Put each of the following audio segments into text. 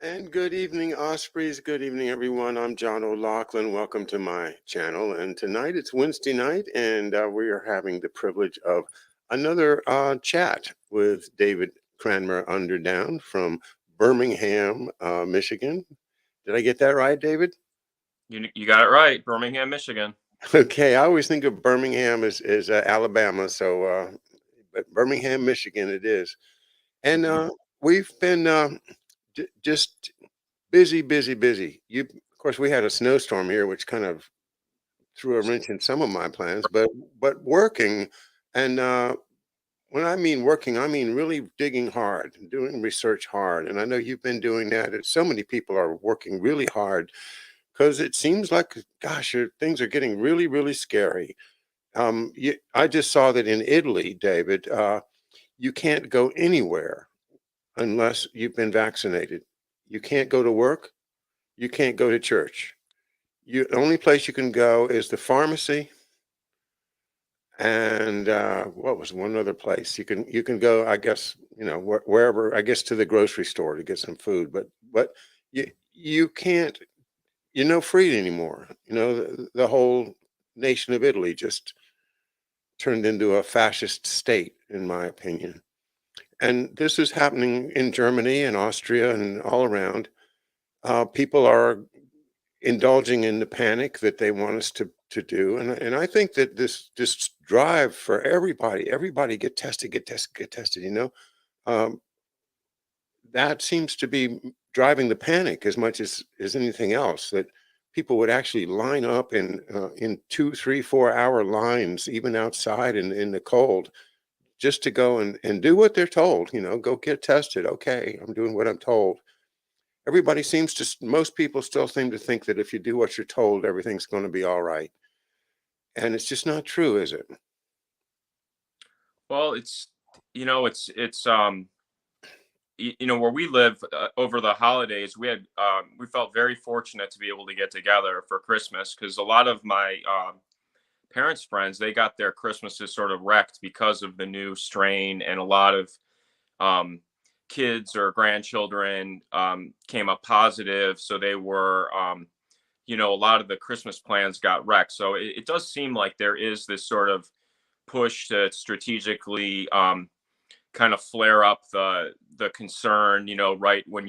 And good evening, Ospreys. Good evening, everyone. I'm John O'Loughlin. Welcome to my channel. And tonight it's Wednesday night, and we are having the privilege of another chat with David Cranmer Underdown from Birmingham, Michigan. Did I get that right, David? You got it right, Birmingham, Michigan. Okay, I always think of Birmingham as Alabama, but Birmingham, Michigan, it is. And Mhm. we've been just busy, busy, busy. Of course, we had a snowstorm here, which kind of threw a wrench in some of my plans. But working, and when I mean working, I mean really digging hard, doing research hard. And I know you've been doing that. And so many people are working really hard because it seems like, gosh, things are getting really, really scary. I just saw that in Italy, David, you can't go anywhere unless you've been vaccinated. You can't go to work. You can't go to church. The only place you can go is the pharmacy, and what was one other place you can go? I guess wherever. I guess to the grocery store to get some food, but you can't. You're no free anymore. The whole nation of Italy just turned into a fascist state, in my opinion. And this is happening in Germany and Austria and all around. People are indulging in the panic that they want us to do. And I think that this drive for everybody get tested, get tested, get tested, um, that seems to be driving the panic as much as anything else, that people would actually line up in 2, 3, 4 hour lines, even outside in the cold, just to go and do what they're told, go get tested. Okay, I'm doing what I'm told. Everybody seems to, most people still seem to think that if you do what you're told, everything's going to be all right. And it's just not true, is it? Well, it's where we live over the holidays. We felt very fortunate to be able to get together for Christmas because a lot of my parents' friends, they got their Christmases sort of wrecked because of the new strain, and a lot of um, kids or grandchildren came up positive, so they were. A lot of the Christmas plans got wrecked. So it does seem like there is this sort of push to strategically kind of flare up the concern. Right when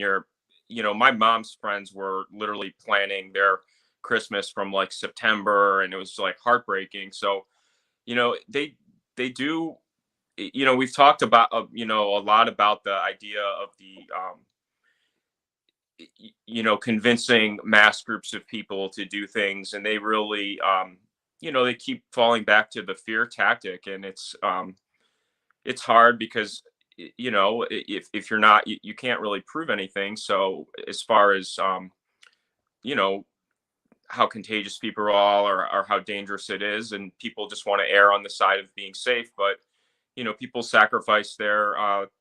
my mom's friends were literally planning their Christmas from like September, and it was like heartbreaking. So they do. We've talked about a lot about the idea of the convincing mass groups of people to do things, and they really they keep falling back to the fear tactic, and it's hard because if you're not, you can't really prove anything. So as far as you know how contagious people are, or how dangerous it is, and people just want to err on the side of being safe. But people sacrifice their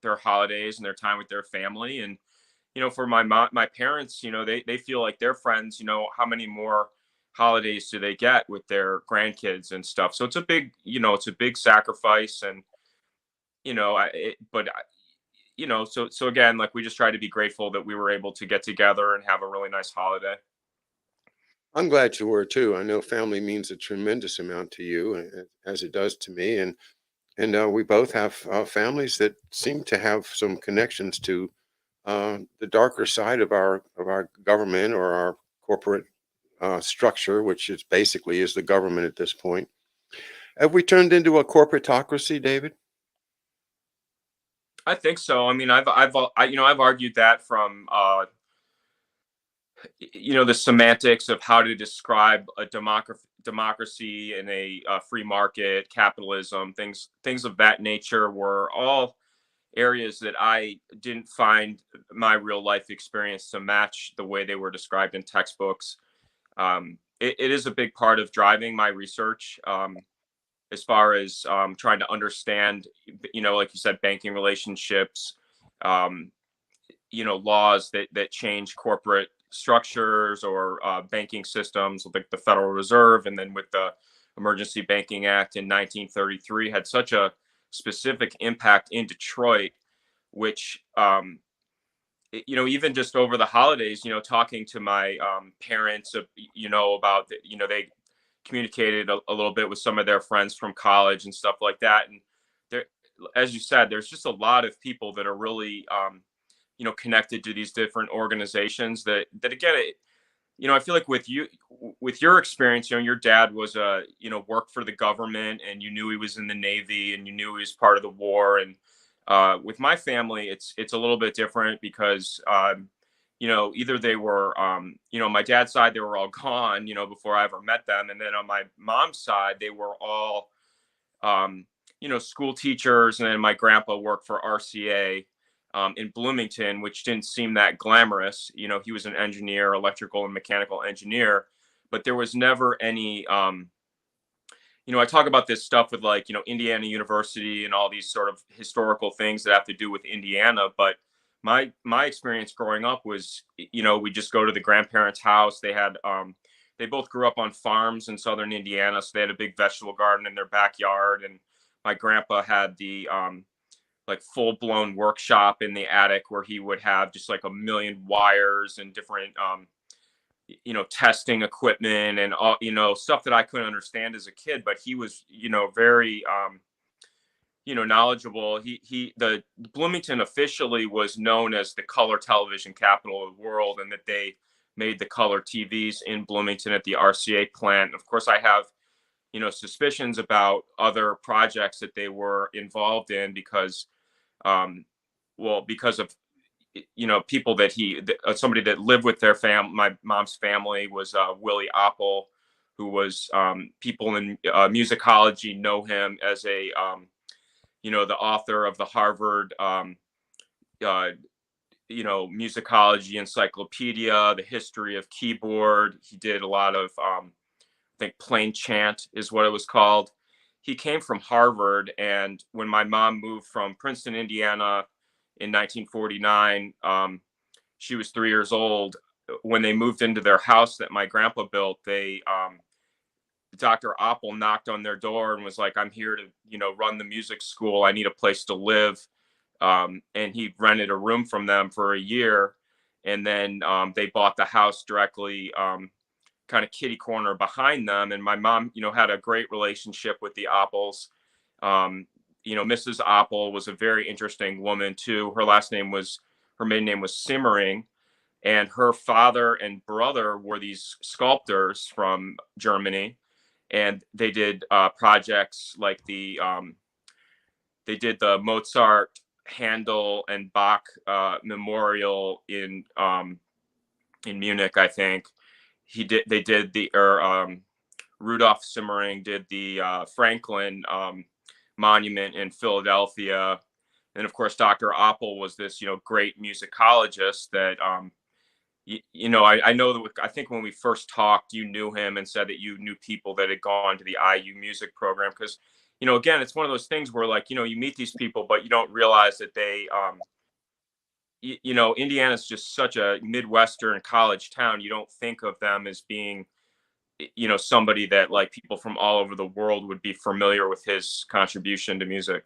holidays and their time with their family. And for my parents, they feel like their friends, how many more holidays do they get with their grandkids and stuff. So it's a big sacrifice. And so again, like, we just try to be grateful that we were able to get together and have a really nice holiday. I'm glad you were too. I know family means a tremendous amount to you, as it does to me. And we both have families that seem to have some connections to the darker side of our government or our corporate structure, which is basically is the government at this point. Have we turned into a corporatocracy, David? I think so. I mean, I've argued that from the semantics of how to describe a democracy in a free market, capitalism, things of that nature were all areas that I didn't find my real life experience to match the way they were described in textbooks. It is a big part of driving my research, as far as trying to understand, like you said, banking relationships, um, laws that change corporate structures, or banking systems, like the Federal Reserve, and then with the Emergency Banking Act in 1933 had such a specific impact in Detroit, which even just over the holidays, talking to my parents, about, they communicated a little bit with some of their friends from college and stuff like that. And there, as you said, there's just a lot of people that are really, connected to these different organizations that again, I feel like with your experience, your dad was worked for the government, and you knew he was in the Navy, and you knew he was part of the war. And with my family, it's a little bit different because either they were, my dad's side, they were all gone, before I ever met them. And then on my mom's side, they were all, school teachers. And then my grandpa worked for RCA in Bloomington, which didn't seem that glamorous. He was an engineer, electrical and mechanical engineer, but there was never any, I talk about this stuff with like, Indiana University and all these sort of historical things that have to do with Indiana. But my experience growing up was, we just go to the grandparents' house. They both grew up on farms in southern Indiana, so they had a big vegetable garden in their backyard. And my grandpa had the like full blown workshop in the attic where he would have just like a million wires and different testing equipment and all, stuff that I couldn't understand as a kid. But he was, very knowledgeable. The Bloomington officially was known as the color television capital of the world, and that they made the color TVs in Bloomington at the RCA plant. Of course, I have suspicions about other projects that they were involved in because because of people that somebody that lived with their my mom's family was Willie Oppel, who was people in musicology know him as a the author of the Harvard musicology encyclopedia, the history of keyboard. He did a lot of I think plain chant is what it was called. He came from Harvard, and when my mom moved from Princeton, Indiana in 1949, she was 3 years old. When they moved into their house that my grandpa built, Dr. Oppel knocked on their door and was like, "I'm here to, run the music school. I need a place to live." And he rented a room from them for a year. And then they bought the house directly, kind of kitty corner behind them. And my mom, had a great relationship with the Oppels. Mrs. Oppel was a very interesting woman too. Her maiden name was Simmering, and her father and brother were these sculptors from Germany. And they did projects like they did the Mozart, Handel, and Bach memorial in Munich, I think. They did Rudolf Simmering did the Franklin monument in Philadelphia. And of course, Dr. Oppel was this, great musicologist that, I know that I think when we first talked, you knew him and said that you knew people that had gone to the IU music program. Because, again, it's one of those things where like, you meet these people, but you don't realize that they, Indiana's just such a Midwestern college town. You don't think of them as being, somebody that like people from all over the world would be familiar with his contribution to music.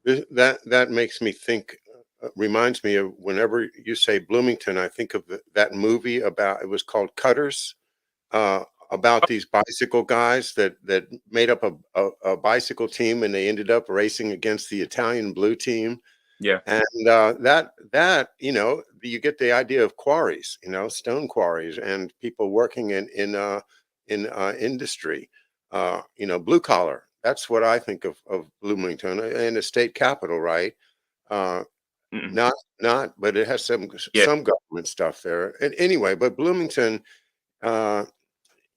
That makes me think, reminds me of whenever you say Bloomington, I think of that movie it was called Cutters, about these bicycle guys that made up a bicycle team, and they ended up racing against the Italian blue team. Yeah. And that you get the idea of quarries, stone quarries, and people working in industry, blue collar. That's what I think of Bloomington, and the state capital, right? Not, but it has some government stuff there. And anyway, but Bloomington, yeah,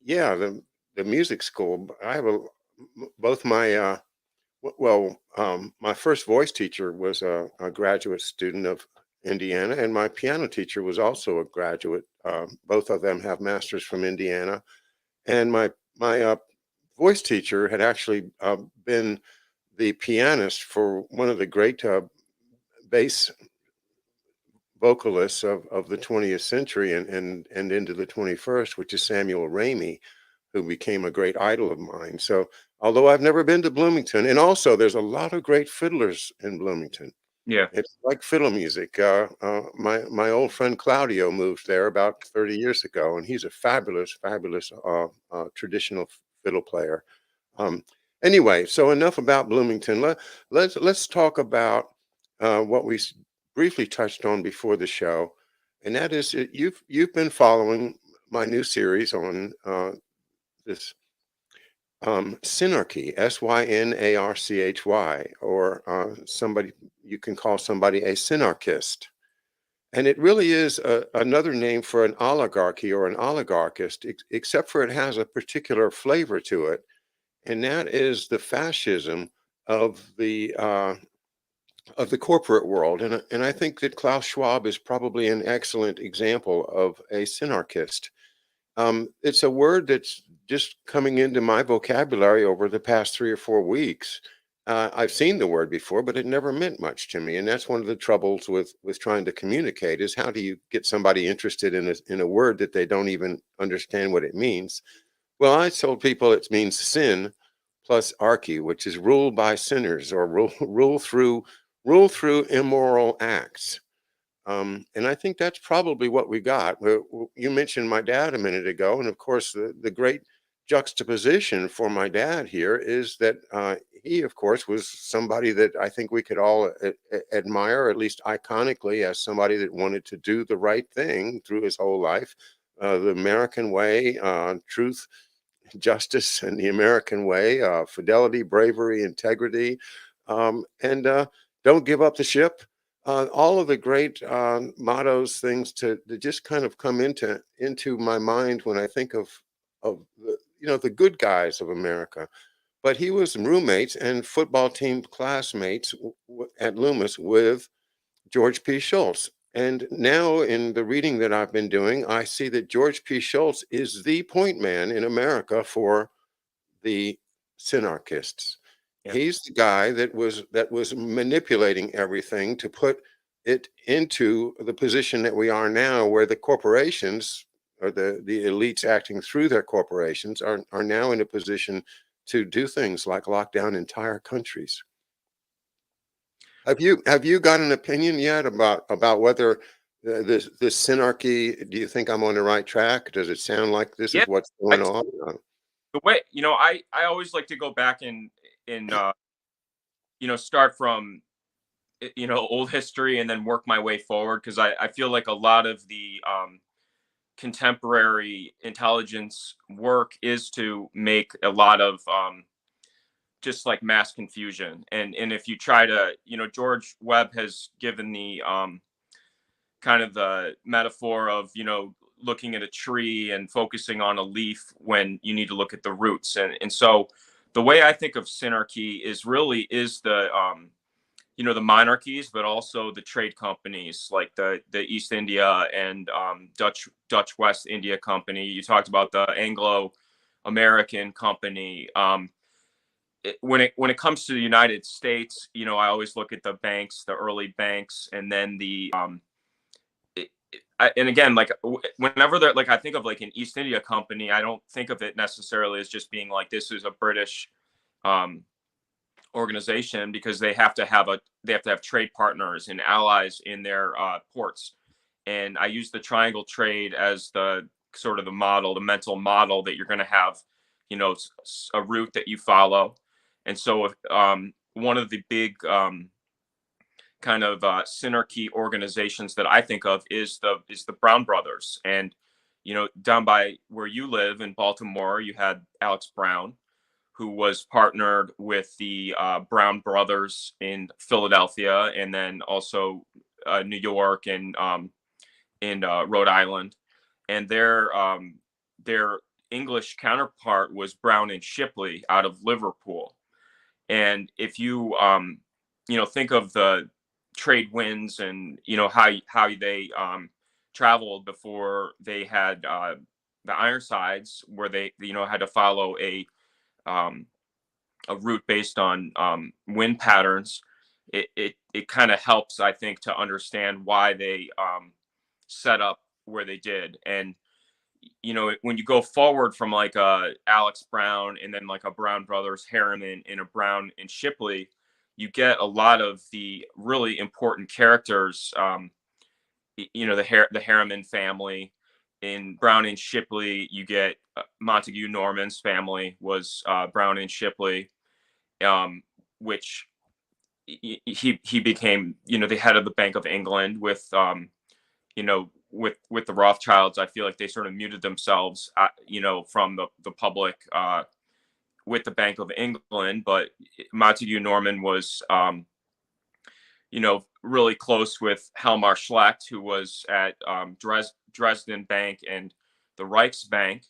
the music school. I have both my my first voice teacher was a graduate student of Indiana, and my piano teacher was also a graduate. Both of them have masters from Indiana, and my voice teacher had actually been the pianist for one of the great bass vocalists of the 20th century and into the 21st, which is Samuel Ramey, who became a great idol of mine. So although I've never been to Bloomington, and also there's a lot of great fiddlers in Bloomington. Yeah. It's like fiddle music. My old friend Claudio moved there about 30 years ago, and he's a fabulous traditional fiddle player. Um, anyway, so enough about Bloomington. Let's talk about what we briefly touched on before the show, and that is you've been following my new series on this synarchy, synarchy, or somebody you can call somebody a synarchist. And it really is another name for an oligarchy or an oligarchist, except for it has a particular flavor to it, and that is the fascism of the corporate world. And I think that Klaus Schwab is probably an excellent example of a synarchist. It's a word that's just coming into my vocabulary over the past 3 or 4 weeks. I've seen the word before, but it never meant much to me, and that's one of the troubles with trying to communicate is how do you get somebody interested in a word that they don't even understand what it means? Well, I told people it means sin plus archy, which is ruled by sinners or rule through immoral acts. And I think that's probably what we got. You mentioned my dad a minute ago, and of course, the great juxtaposition for my dad here is that he, of course, was somebody that I think we could all admire, at least iconically, as somebody that wanted to do the right thing through his whole life, the American way, truth, justice, and the American way, fidelity, bravery, integrity, and don't give up the ship. All of the great mottos, things to just kind of come into my mind when I think of the good guys of America. But he was roommates and football team classmates at Loomis with George P. Schultz. And now, in the reading that I've been doing, I see that George P. Schultz is the point man in America for the synarchists. Yeah. He's the guy that was manipulating everything to put it into the position that we are now, where the corporations or the elites acting through their corporations are now in a position to do things like lock down entire countries. Have you got an opinion yet about whether this synarchy? Do you think I'm on the right track? Does it sound like this Yeah. is what's I, going on? the way, I always like to go back and start from old history and then work my way forward, because I feel like a lot of the contemporary intelligence work is to make a lot of just like mass confusion. And if you try to, George Webb has given the kind of the metaphor of, looking at a tree and focusing on a leaf when you need to look at the roots. And so the way I think of synarchy is the the monarchies, but also the trade companies like the East India and Dutch West India Company. You talked about the Anglo American Company. When it comes to the United States, I always look at the banks, the early banks, and then and again, like whenever they're like, I think of like an East India Company, I don't think of it necessarily as just being like this is a British um, organization, because they have to have trade partners and allies in their ports. And I use the triangle trade as the sort of the model, the mental model that you're going to have, a route that you follow. And so one of the big kind of synarchy organizations that I think of is the Brown Brothers. And down by where you live in Baltimore, you had Alex Brown, who was partnered with the Brown Brothers in Philadelphia, and then also New York and in Rhode Island. And their English counterpart was Brown and Shipley out of Liverpool. And if you think of the trade winds and how they traveled before they had the Ironsides, where they had to follow um, a route based on wind patterns. It kind of helps, I think, to understand why they set up where they did. And when you go forward from like a Alex Brown and then like a Brown Brothers Harriman and a Brown and Shipley, you get a lot of the really important characters. The Harriman family. In Brown and Shipley, you get Montague Norman's family was Brown and Shipley, which he became, the head of the Bank of England with, with the Rothschilds. I feel like they sort of muted themselves, from the public with the Bank of England. But Montague Norman was, really close with Helmar Schlecht, who was at Dresden Bank and the Reichsbank.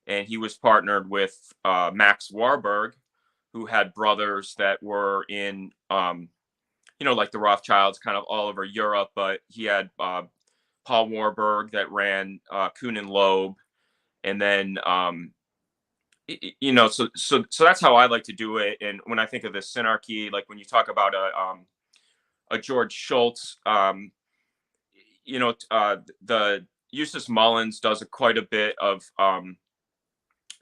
And he was partnered with Max Warburg, who had brothers that were in, like the Rothschilds, kind of all over Europe. But he had Paul Warburg that ran Kuhn and Loeb. And then, so that's how I like to do it. And when I think of the synarchy, like when you talk about a George Schultz, the Eustace Mullins does quite a bit of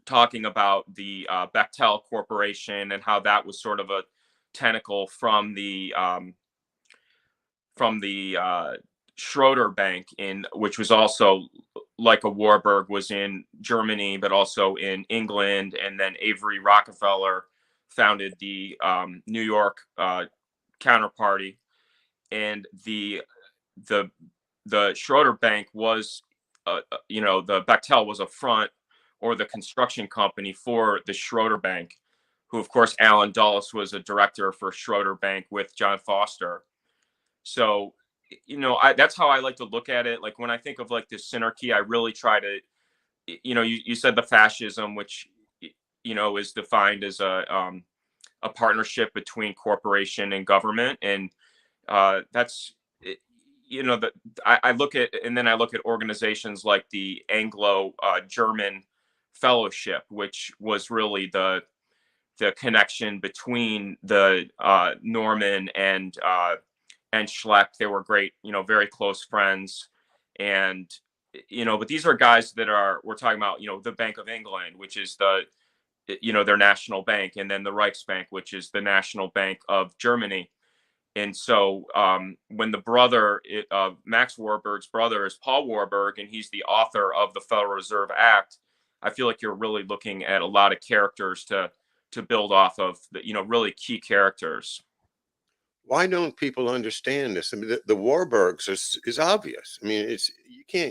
talking about the Bechtel Corporation and how that was sort of a tentacle from the Schroeder Bank, which was also like a Warburg was in Germany, but also in England. And then Avery Rockefeller founded the New York counterparty. And the Schroeder Bank was, the Bechtel was a front or the construction company for the Schroeder Bank, who, of course, Alan Dulles was a director for Schroeder Bank with John Foster. So, that's how I like to look at it. Like when I think of like this synarchy, I really try to, you said the fascism, which, is defined as a partnership between corporation and government. And that's, I look at, and then I look at organizations like the Anglo-German Fellowship, which was really the connection between the Norman and Schlecht. They were great, very close friends. And, but these are guys that we're talking about, the Bank of England, which is their national bank, and then the Reichsbank, which is the national bank of Germany. And so when the brother, Max Warburg's brother is Paul Warburg, and he's the author of the Federal Reserve Act, I feel like you're really looking at a lot of characters to build off of, really key characters. Why don't people understand this? I mean, the Warburgs is obvious. I mean,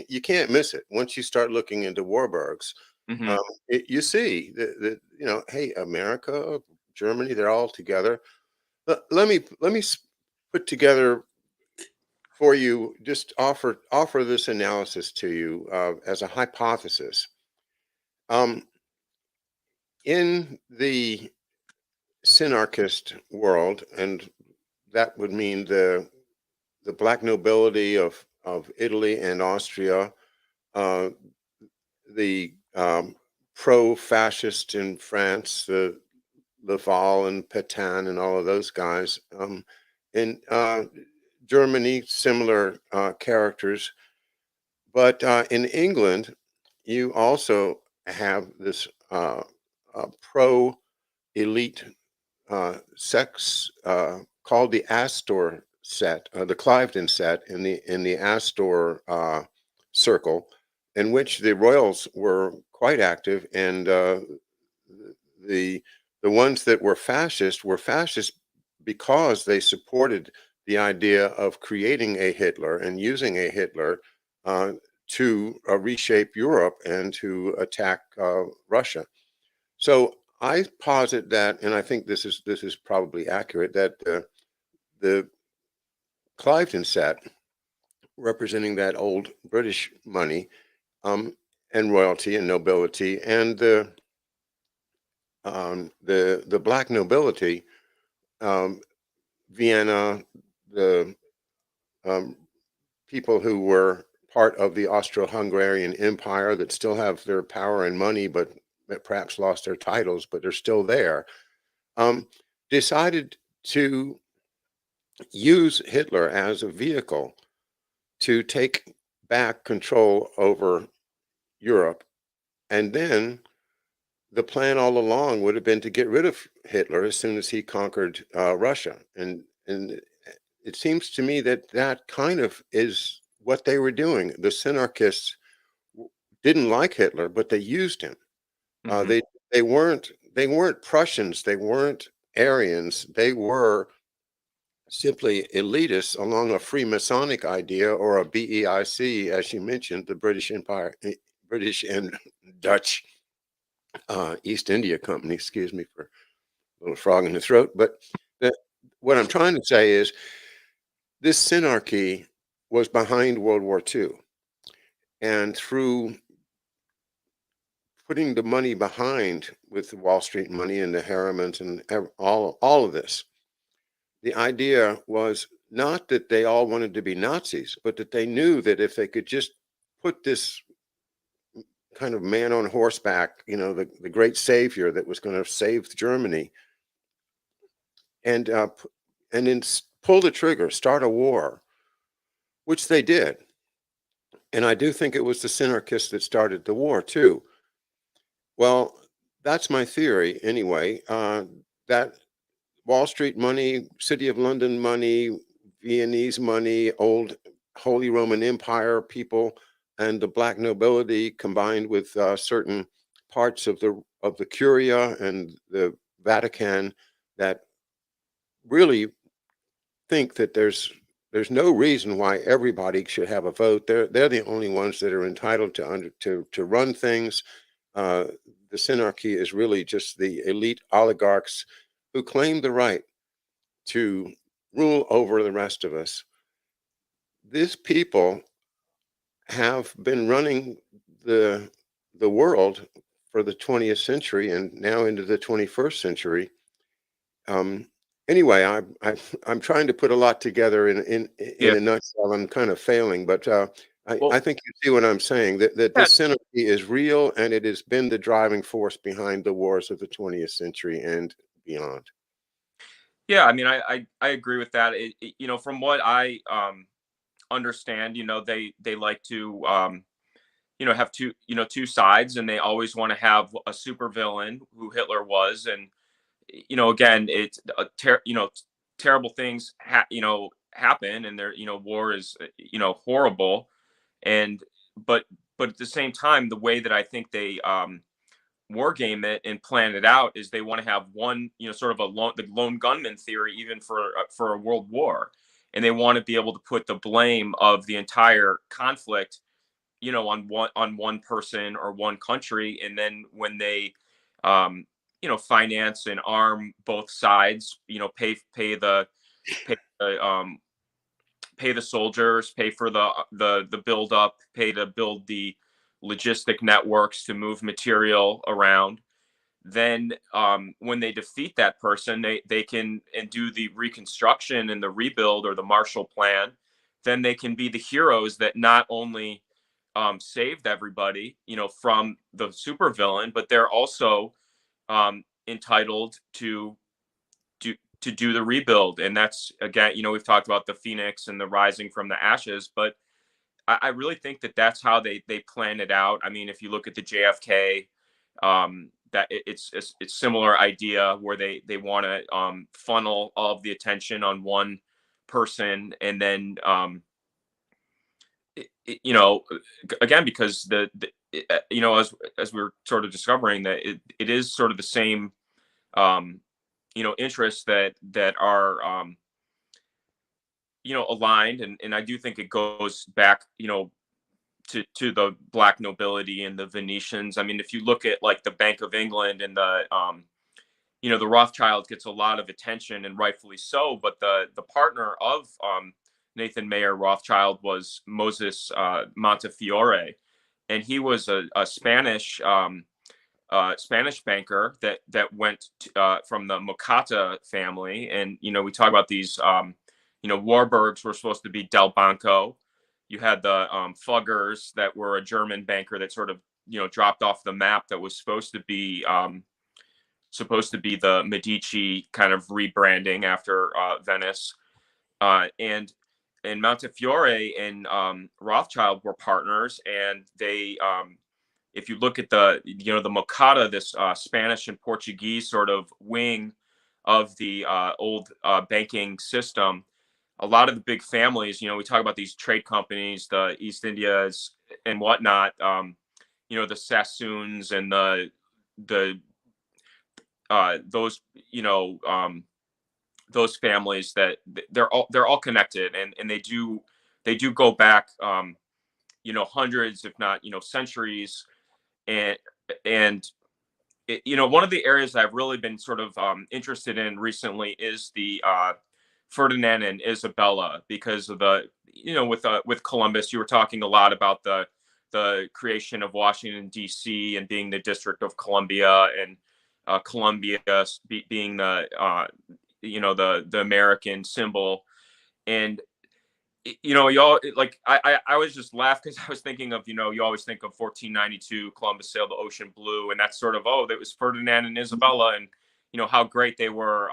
you can't miss it once you start looking into Warburgs. Mm-hmm. You see that hey, America, Germany, they're all together. Let me put together for you, just offer this analysis to you as a hypothesis. In the synarchist world, and that would mean the black nobility of Italy and Austria, the pro-fascist in France, the Laval and Pétain and all of those guys. In Germany, similar characters. But in England, you also have this pro-elite sects called the Astor set, the Cliveden set in the Astor circle, in which the royals were quite active, and the ones that were fascist because they supported the idea of creating a Hitler and using a Hitler to reshape Europe and to attack Russia. So I posit that, and I think this is probably accurate, that the Cliveden set, representing that old British money and royalty and nobility, and the black nobility, Vienna, the people who were part of the Austro-Hungarian Empire that still have their power and money, but perhaps lost their titles, but they're still there, decided to use Hitler as a vehicle to take back control over Europe. And then the plan all along would have been to get rid of Hitler as soon as he conquered Russia, and it seems to me that that kind of is what they were doing. The Synarchists didn't like Hitler, but they used him. Uh, Hmm. they they weren't Prussians, they weren't Aryans, they were simply elitists along a Freemasonic idea or a BEIC, as you mentioned, the British Empire, British and Dutch East India Company. Excuse me for a little frog in the throat, but the, what I'm trying to say is this synarchy was behind World War II, and through putting the money behind with the Wall Street money and the Harrimans and all of this, the idea was not that they all wanted to be Nazis, but that they knew that if they could just put this kind of man on horseback, the great savior that was going to save Germany, and and then pull the trigger, start a war, which they did. And I do think it was the Synarchists that started the war too. Well, that's my theory anyway. That Wall Street money, City of London money, Viennese money, old Holy Roman Empire people, and the black nobility combined with certain parts of the Curia and the Vatican that really think that there's no reason why everybody should have a vote. They're the only ones that are entitled to run things. Uh, the synarchy is really just the elite oligarchs who claim the right to rule over the rest of us. These people have been running the the world for the 20th century and now into the 21st century. Um, anyway, I'm trying to put a lot together in Yeah. a nutshell. I'm kind of failing, but I Well, think you see what I'm saying. That yeah, this synergy is real, and it has been the driving force behind the wars of the 20th century and beyond. yeah. I mean, I agree with that. From what I understand, they like to have two sides, and they always want to have a supervillain who Hitler was, and again, it's terrible things happen, and war is horrible, and but at the same time, the way that I think they war game it and plan it out is they want to have one, sort of the lone gunman theory, even for a world war, and they want to be able to put the blame of the entire conflict, on one person or one country, and then when they, finance and arm both sides, pay the soldiers, pay for the build up, pay to build the logistic networks to move material around. Then when they defeat that person, they can and do the reconstruction and the rebuild or the Marshall Plan. Then they can be the heroes that not only saved everybody, from the supervillain, but they're also entitled to do the rebuild. And that's, again, we've talked about the phoenix and the rising from the ashes, but I really think that that's how they plan it out. I mean, if you look at the JFK, that it's similar idea where they want to funnel all of the attention on one person, and then it, it- you know again, because as we are sort of discovering that it is sort of the same interests that are aligned, and I do think it goes back to the black nobility and the Venetians. I mean, if you look at like the Bank of England and the Rothschild gets a lot of attention, and rightfully so, but the partner of Nathan Mayer Rothschild was Moses Montefiore, and he was a Spanish banker that went from the Mocata family. And we talk about these Warburgs were supposed to be Del Banco. You had the Fuggers that were a German banker that sort of dropped off the map, that was supposed to be the Medici kind of rebranding after Venice, and Montefiore and Rothschild were partners, and if you look at the the Mocata, this Spanish and Portuguese sort of wing of the old banking system, a lot of the big families, we talk about these trade companies, the East Indias and whatnot, the Sassoons and the those those families, that they're all connected, and they do go back hundreds, if not centuries. And and one of the areas I've really been sort of interested in recently is the Ferdinand and Isabella, because of the with Columbus, you were talking a lot about the creation of Washington D.C. and being the District of Columbia, and Columbia being the the American symbol. And y'all, like, I was just laugh because I was thinking of, you always think of 1492, Columbus sailed the ocean blue, and that's sort of, oh, that was Ferdinand and Isabella, and how great they were,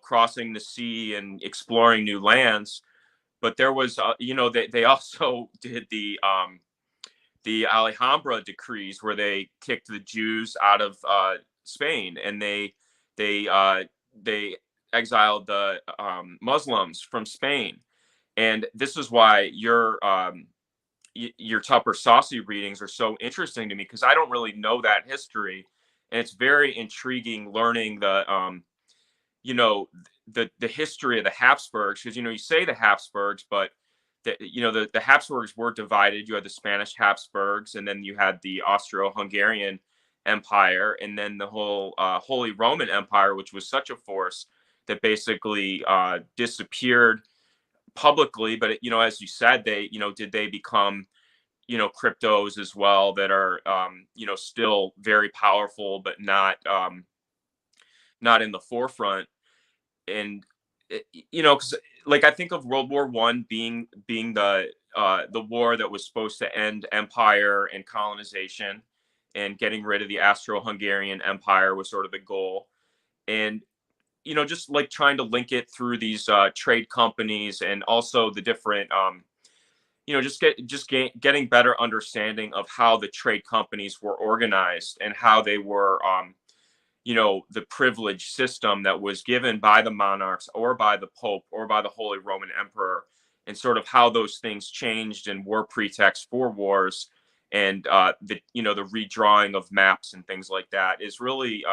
crossing the sea and exploring new lands. But there was, they also did the Alhambra decrees, where they kicked the Jews out of Spain, and they exiled the Muslims from Spain. And this is why your Tupper Saucy readings are so interesting to me, because I don't really know that history, and it's very intriguing learning the history of the Habsburgs, because you say the Habsburgs, but the Habsburgs were divided. You had the Spanish Habsburgs, and then you had the Austro-Hungarian Empire, and then the whole Holy Roman Empire, which was such a force that basically disappeared publicly. But as you said, did they become cryptos as well, that are still very powerful, but not in the forefront. And because, like, I think of World War One being the war that was supposed to end empire and colonization, and getting rid of the Austro-Hungarian Empire was sort of the goal. And just like trying to link it through these trade companies, and also the different getting better understanding of how the trade companies were organized, and how they were the privilege system that was given by the monarchs, or by the Pope, or by the Holy Roman Emperor, and sort of how those things changed and were pretexts for wars. And the redrawing of maps and things like that is really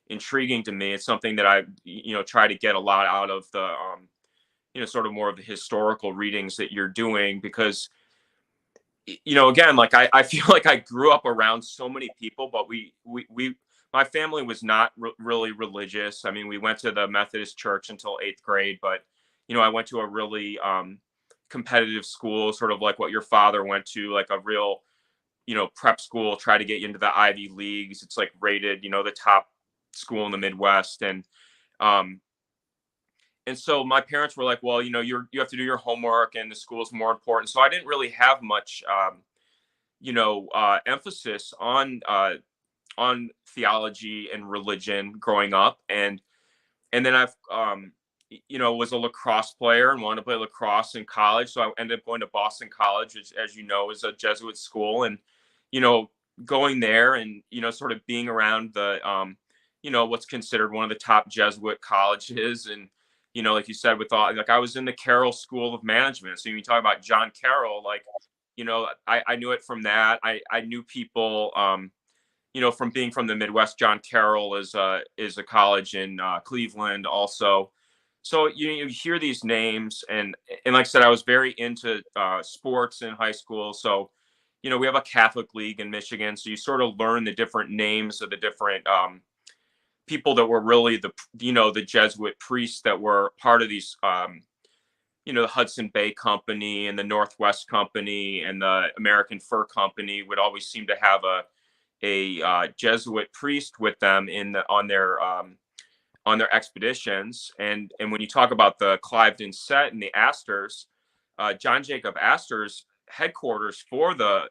intriguing to me. It's something that I try to get a lot out of the sort of more of the historical readings that you're doing, because again, like, I feel like I grew up around so many people, but we my family was not really religious. I mean, we went to the Methodist church until 8th grade, but I went to a really competitive school, sort of like what your father went to, like a real prep school, try to get you into the Ivy Leagues. It's like rated the top school in the Midwest. And so my parents were like, well, you have to do your homework, and the school is more important. So I didn't really have much emphasis on theology and religion growing up. And then I've was a lacrosse player and wanted to play lacrosse in college, so I ended up going to Boston College, which, as you know, is a Jesuit school. And going there, and sort of being around the what's considered one of the top Jesuit colleges. And like you said, with all, like, I was in the Carroll School of Management, so you talk about John Carroll, like, I knew it from that. I knew people from being from the Midwest. John Carroll is a college in Cleveland also. So you hear these names, and like I said, I was very into sports in high school. So we have a Catholic league in Michigan, so you sort of learn the different names of the different people that were really the Jesuit priests that were part of these the Hudson Bay Company and the Northwest Company and the American Fur Company would always seem to have a Jesuit priest with them on their expeditions. And when you talk about the Cliveden Set and the Astrs, John Jacob Astor's headquarters for the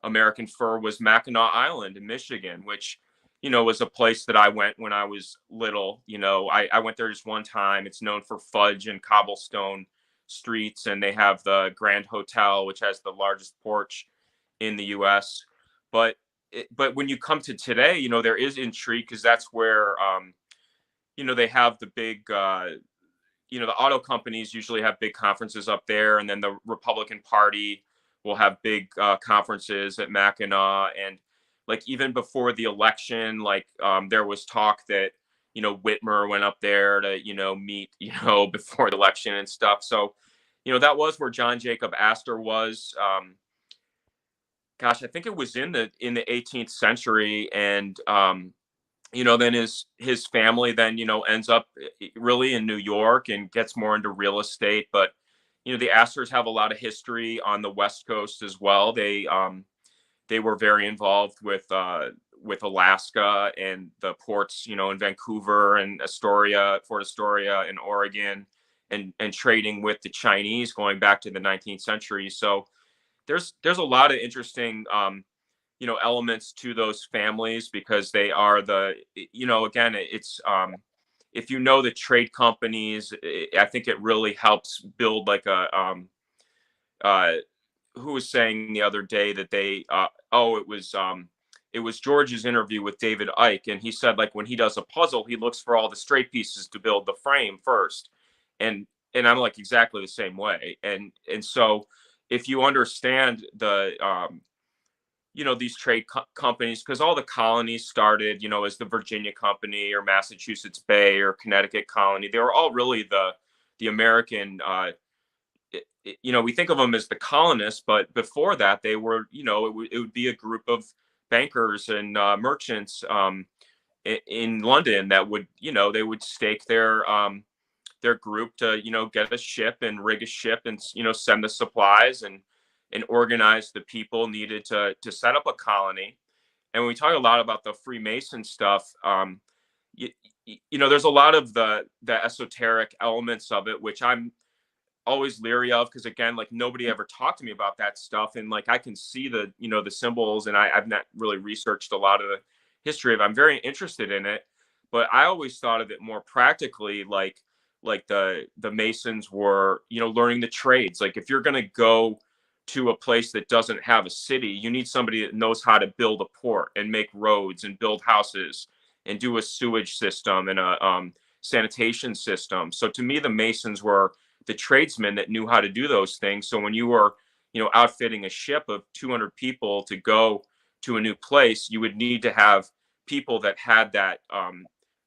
American Fur was Mackinac Island in Michigan, which was a place that I went when I was little. I went there just one time. It's known for fudge and cobblestone streets, and they have the Grand Hotel, which has the largest porch in the U.S. but when you come to today, you know, there is intrigue because that's where, you know, they have the big, you know, the auto companies usually have big conferences up there, and then the Republican Party will have big conferences at Mackinac. And like even before the election, like there was talk that, you know, Whitmer went up there to, you know, meet, you know, before the election and stuff. So, you know, that was where John Jacob Astor was. Gosh, I think it was in the 18th century, and you know, then his family then, you know, ends up really in New York and gets more into real estate. But you know, the Astors have a lot of history on the West Coast as well. They were very involved with Alaska and the ports, you know, in Vancouver and Astoria, Fort Astoria in Oregon, and trading with the Chinese going back to the 19th century. So there's a lot of interesting you know, elements to those families because they are you know, again, it's if you know the trade companies, I think it really helps build like a uh who was saying the other day that they it was George's interview with David Icke, and he said like when he does a puzzle, he looks for all the straight pieces to build the frame first. And I'm like exactly the same way. And so if you understand the you know, these trade companies, because all the colonies started, you know, as the Virginia Company or Massachusetts Bay or Connecticut Colony. They were all really the American you know, we think of them as the colonists, but before that they were, you know, it would be a group of bankers and merchants in London that would, you know, they would stake their group to, you know, get a ship and rig a ship and, you know, send the supplies and organize the people needed to set up a colony. And when we talk a lot about the Freemason stuff, you, you know, there's a lot of the esoteric elements of it, which I'm always leery of because again, like nobody ever talked to me about that stuff, and like I can see the, you know, the symbols, and I've not really researched a lot of the history of it. I'm very interested in it, but I always thought of it more practically, like the Masons were, you know, learning the trades. Like if you're going to go to a place that doesn't have a city, you need somebody that knows how to build a port and make roads and build houses and do a sewage system and a sanitation system. So to me, the Masons were the tradesmen that knew how to do those things. So when you were, you know, outfitting a ship of 200 people to go to a new place, you would need to have people that had that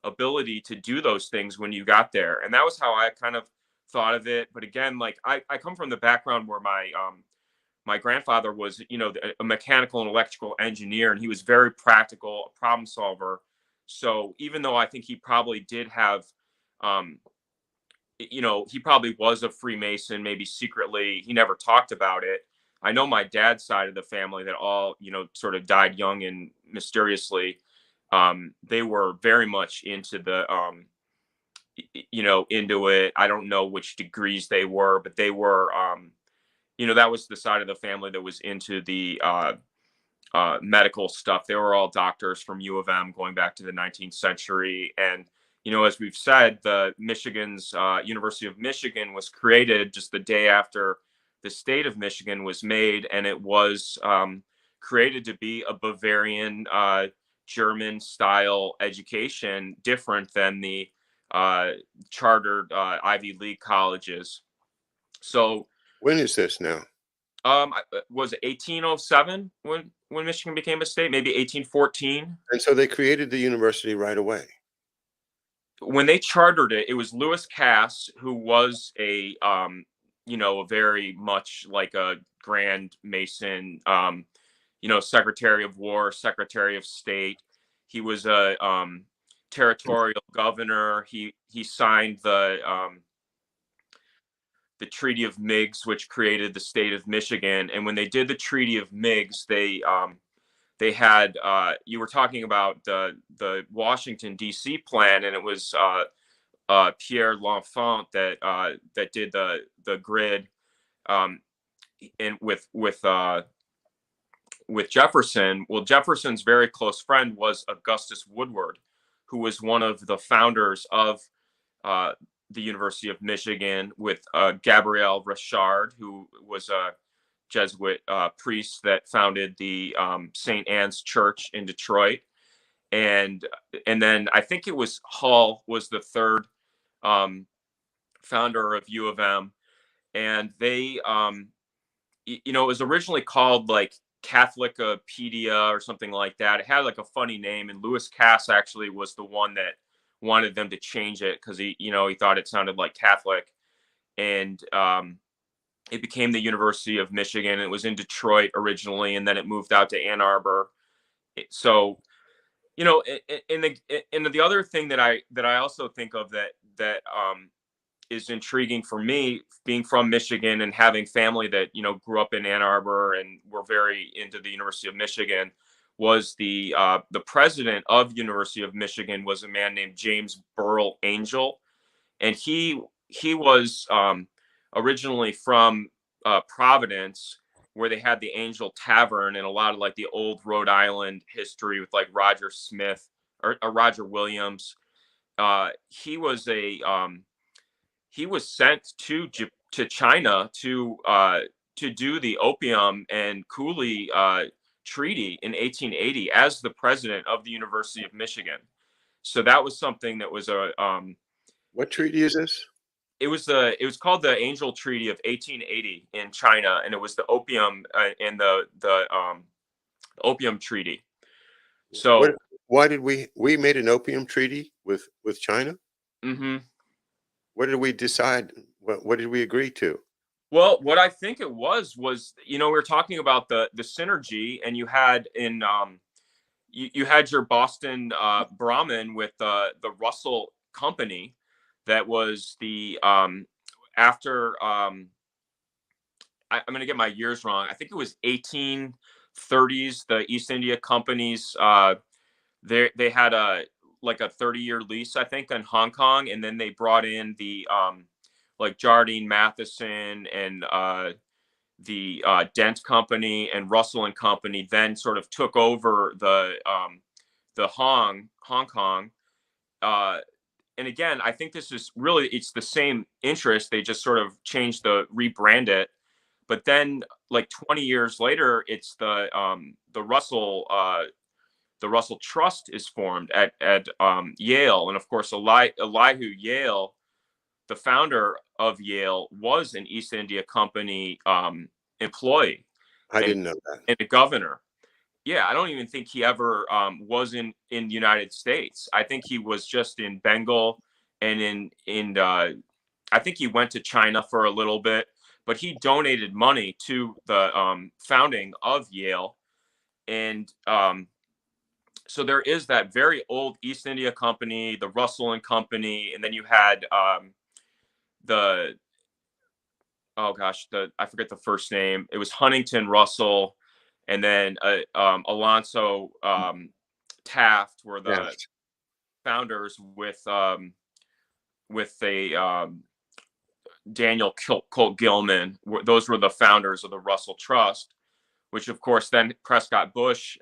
ability to do those things when you got there. And that was how I kind of thought of it. But again, like I come from the background where my grandfather was, you know, a mechanical and electrical engineer, and he was very practical, a problem solver. So even though I think he probably did have, you know, he probably was a Freemason, maybe secretly, he never talked about it. I know my dad's side of the family that all, you know, sort of died young and mysteriously. They were very much into the, you know, into it. I don't know which degrees they were, but they were, you know, that was the side of the family that was into the medical stuff. They were all doctors from U of M going back to the 19th century. And, you know, as we've said, the Michigan's University of Michigan was created just the day after the state of Michigan was made. And it was created to be a Bavarian German style education, different than the chartered Ivy League colleges. So When is this now? Was it 1807 when Michigan became a state? Maybe 1814. And so they created the university right away. When they chartered it, it was Lewis Cass, who was a you know, a very much like a Grand Mason, you know, Secretary of War, Secretary of State. He was a territorial governor. He signed the Treaty of Meigs, which created the state of Michigan. And when they did the Treaty of Meigs, they had you were talking about the Washington D.C. plan, and it was Pierre L'Enfant that did the grid, and with Jefferson. Well, Jefferson's very close friend was Augustus Woodward, who was one of the founders of the University of Michigan, with Gabriel Richard, who was Jesuit priests that founded the St. Anne's Church in Detroit, and then I think it was Hull was the third founder of U of M, and they it was originally called like Catholicopedia or something like that. It had like a funny name, and Lewis Cass actually was the one that wanted them to change it because he thought it sounded like Catholic, and it became the University of Michigan. It was in Detroit originally, and then it moved out to Ann Arbor. So, and the other thing that I also think of that is intriguing for me, being from Michigan and having family that grew up in Ann Arbor and were very into the University of Michigan, was the president of University of Michigan was a man named James Burrell Angel, and he was originally from Providence, where they had the Angel Tavern and a lot of like the old Rhode Island history with like Roger Smith or Roger Williams. He was sent to China to do the Opium and Cooley Treaty in 1880 as the president of the University of Michigan. So that was something that was a What treaty is this? it was called the Angel Treaty of 1880 in China, and it was the Opium and the Opium Treaty. So why did we made an opium treaty with China? Mm-hmm. What did we decide? What did we agree to? Well, what I think it was we were talking about the synergy, and you had you had your Boston Brahmin with the Russell Company. That was the after I'm going to get my years wrong. I think it was 1830s. The East India Companies they had a 30-year lease, I think, on Hong Kong, and then they brought in the like Jardine Matheson and the Dent Company and Russell and Company. Then sort of took over the Hong Kong. And again, I think this is really, it's the same interest. They just sort of rebrand it. But then like 20 years later, it's the Russell Trust is formed at Yale. And of course, Elihu Yale, the founder of Yale, was an East India Company employee. I didn't know that. And a governor. Yeah, I don't even think he ever was in the United States. I think he was just in Bengal and I think he went to China for a little bit, but he donated money to the founding of Yale. And so there is that very old East India Company, the Russell and Company, and then you had I forget the first name. It was Huntington Russell. And then Alonzo Taft were the founders with Daniel Colt Gilman. Those were the founders of the Russell Trust, which of course then Prescott Bush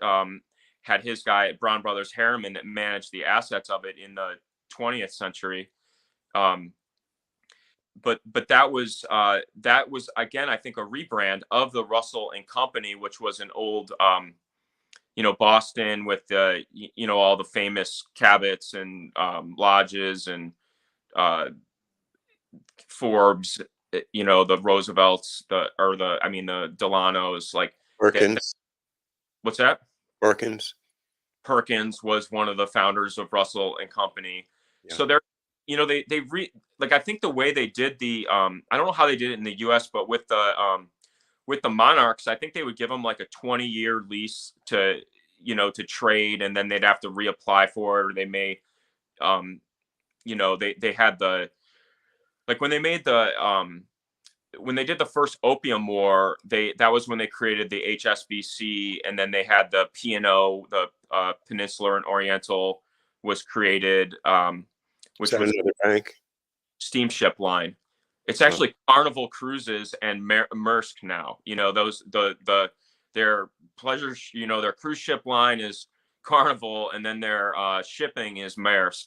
had his guy at Brown Brothers Harriman that managed the assets of it in the 20th century. But that was again, I think, a rebrand of the Russell and Company, which was an old Boston with all the famous Cabots and lodges and Forbes, the Roosevelts, the Delanos, like Perkins. What's that? Perkins was one of the founders of Russell and Company. Yeah. So they're I think the way they did the I don't know how they did it in the US, but with the Monarchs, I think they would give them like a 20-year lease to trade, and then they'd have to reapply for it, or they may they had the, like when they made the when they did the first Opium War, that was when they created the HSBC, and then they had the P&O, the Peninsular and Oriental was created, which was another bank steamship line. It's actually Carnival Cruises and Maersk now. Their pleasures, their cruise ship line is Carnival, and then their shipping is Maersk.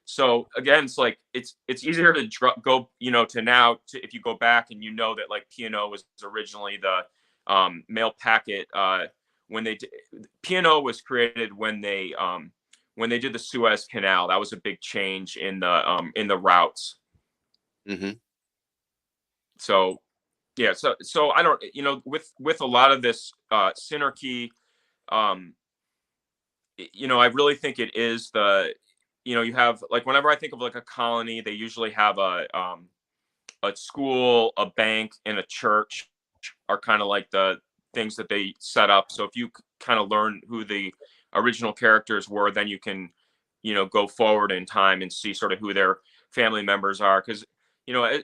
So again, it's like it's easier to go, to now, if you go back and that like P&O was originally mail packet. When they P&O was created when they did the Suez Canal. That was a big change in the routes. Mm-hmm. So yeah, so I don't, with a lot of this synarchy, um, I really think it is you have, like, whenever I think of like a colony, they usually have a school, a bank, and a church are kind of like the things that they set up. So if you kind of learn who the original characters were, then you can, go forward in time and see sort of who their family members are. Because,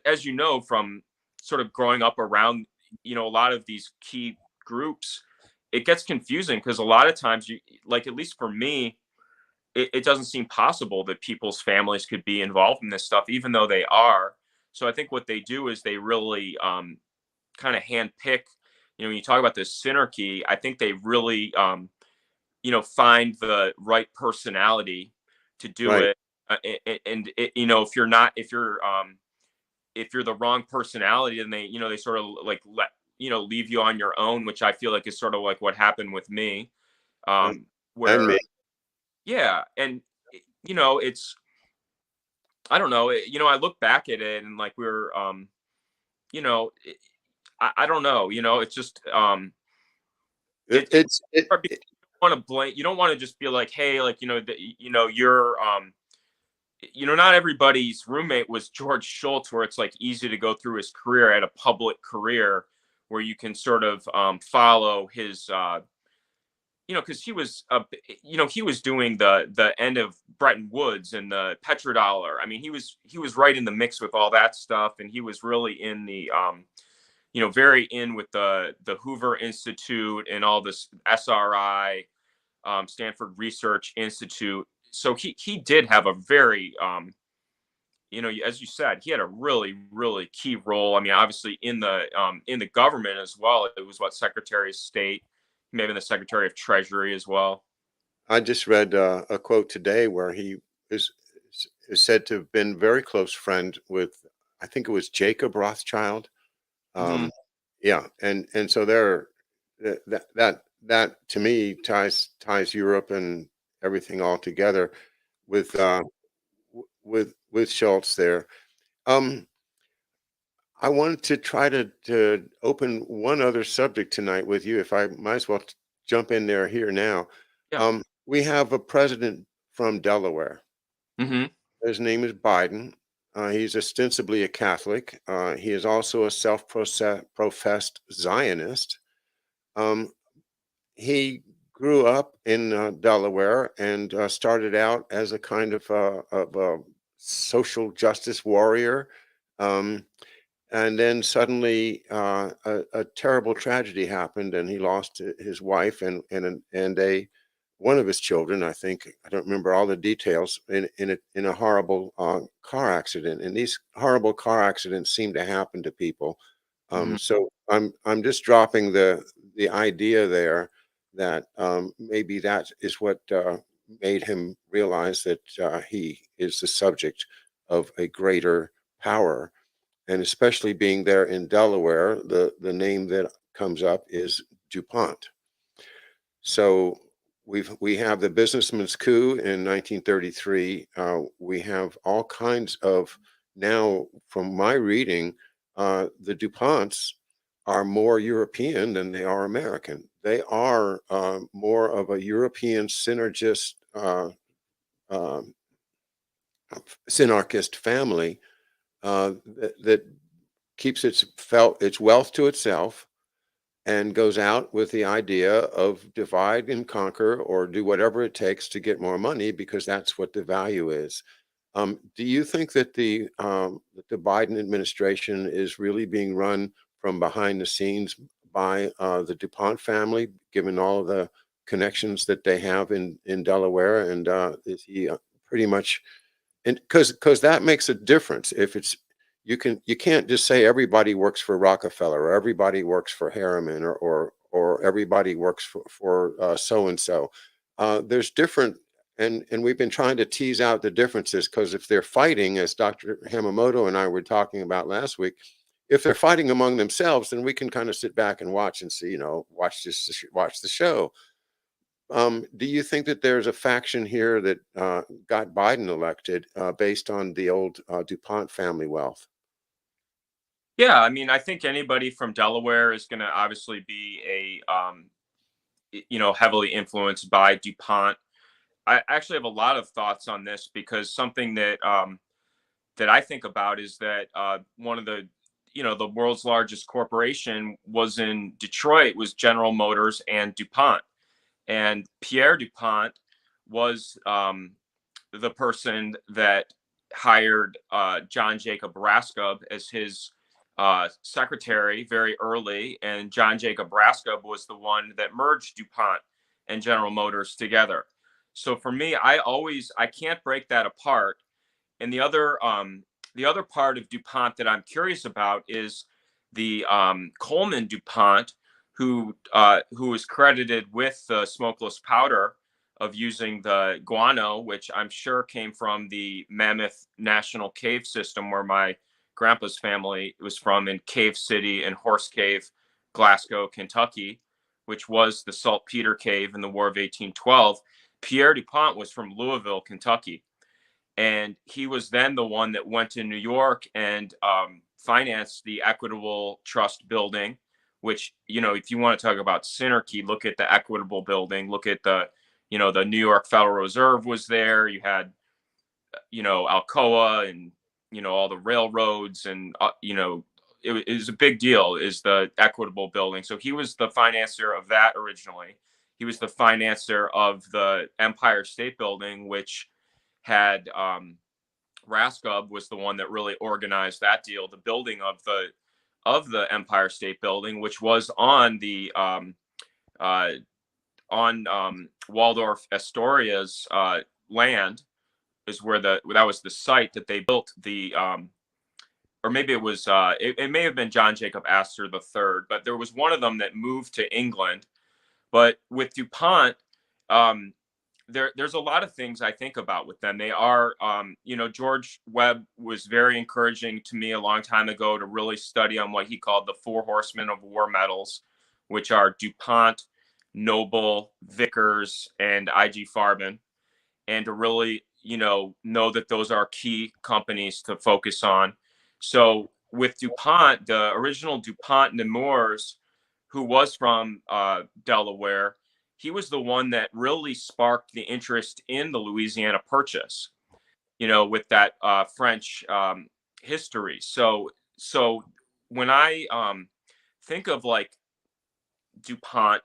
as you know, from sort of growing up around, a lot of these key groups, it gets confusing because a lot of times like, at least for me, it doesn't seem possible that people's families could be involved in this stuff, even though they are. So I think what they do is they really kind of handpick. When you talk about this synarchy, I think they really, find the right personality to do Right. it. If you're the wrong personality, then they sort of like leave you on your own, which I feel like is sort of like what happened with me, And where me. yeah, and it's, I don't know, I look back at it and like we're you know it, I don't know, it's just It, it's it's it, hard because you don't want to blame, you don't want to just be like, hey, like, you're not everybody's roommate was George Schultz, where it's like easy to go through his career at a public career where you can sort of follow his because he was doing the end of Bretton Woods and the petrodollar. I mean, he was right in the mix with all that stuff, and he was really in the very in with the Hoover Institute and all this SRI, Stanford Research Institute. So he did have a very as you said, he had a really, really key role. I mean, obviously in the government as well. It was what, Secretary of State, maybe the Secretary of Treasury as well. I just read a quote today where he is, is said to have been very close friend with, I think it was Jacob Rothschild. Hmm. Yeah, and so there, that to me ties Europe and everything all together with with Schultz there. Um, I wanted to try to open one other subject tonight with you, if I might as well jump in there here now. Yeah. We have a president from Delaware. Hmm. His name is Biden. He's ostensibly a Catholic. He is also a self-professed Zionist. Um, he grew up in Delaware and started out as a kind of a social justice warrior. Um, and then suddenly a terrible tragedy happened, and he lost his wife and a one of his children. I think I don't remember all the details in a horrible car accident. And these horrible car accidents seem to happen to people. Hmm. So I'm just dropping the idea there that maybe that is what made him realize that he is the subject of a greater power, and especially being there in Delaware, the name that comes up is DuPont. So we have the businessman's coup in 1933. We have all kinds of, now from my reading, the DuPonts are more European than they are American. They are more of a European synergist, um synarchist family that keeps its wealth to itself and goes out with the idea of divide and conquer or do whatever it takes to get more money because that's what the value is. Do you think that the Biden administration is really being run from behind the scenes by the DuPont family, given all of the connections that they have in Delaware? And is he pretty much, and because that makes a difference. If it's, you can't just say everybody works for Rockefeller or everybody works for Harriman or everybody works for so and so. There's different, and we've been trying to tease out the differences, because if they're fighting, as Dr. Hamamoto and I were talking about last week, if they're fighting among themselves, then we can kind of sit back and watch and see, watch watch the show. Do you think that there's a faction here that got Biden elected based on the old DuPont family wealth? Yeah, I mean, I think anybody from Delaware is going to obviously be heavily influenced by DuPont. I actually have a lot of thoughts on this because something that I think about is that one of the world's largest corporation was in Detroit, was General Motors and DuPont. And Pierre DuPont was the person that hired John Jacob Rascov as his secretary very early. And John Jacob Rascov was the one that merged DuPont and General Motors together. So for me, I can't break that apart. And the other part of DuPont that I'm curious about is the Coleman DuPont, who is credited with the smokeless powder of using the guano, which I'm sure came from the Mammoth National Cave System, where my grandpa's family was from, in Cave City and Horse Cave, Glasgow, Kentucky, which was the Saltpeter Cave in the War of 1812. Pierre DuPont was from Louisville, Kentucky. And he was then the one that went to New York and financed the Equitable Trust building, which, if you want to talk about synarchy, look at the Equitable building, look at the New York Federal Reserve was there. You had, Alcoa and, all the railroads and, it was a big deal, is the Equitable building. So he was the financier of that originally. He was the financier of the Empire State Building, which had Raskub was the one that really organized that deal, the building of the Empire State Building, which was on the Waldorf Astoria's land, is where that was the site that they built the or maybe it was it may have been John Jacob Astor the third, but there was one of them that moved to England. But with DuPont, there's a lot of things I think about with them. They are, George Webb was very encouraging to me a long time ago to really study on what he called the four horsemen of war metals, which are DuPont, Noble, Vickers, and IG Farben, and to really, know that those are key companies to focus on. So with DuPont, the original DuPont Nemours, who was from Delaware, he was the one that really sparked the interest in the Louisiana Purchase, with that French history. So when I think of like DuPont,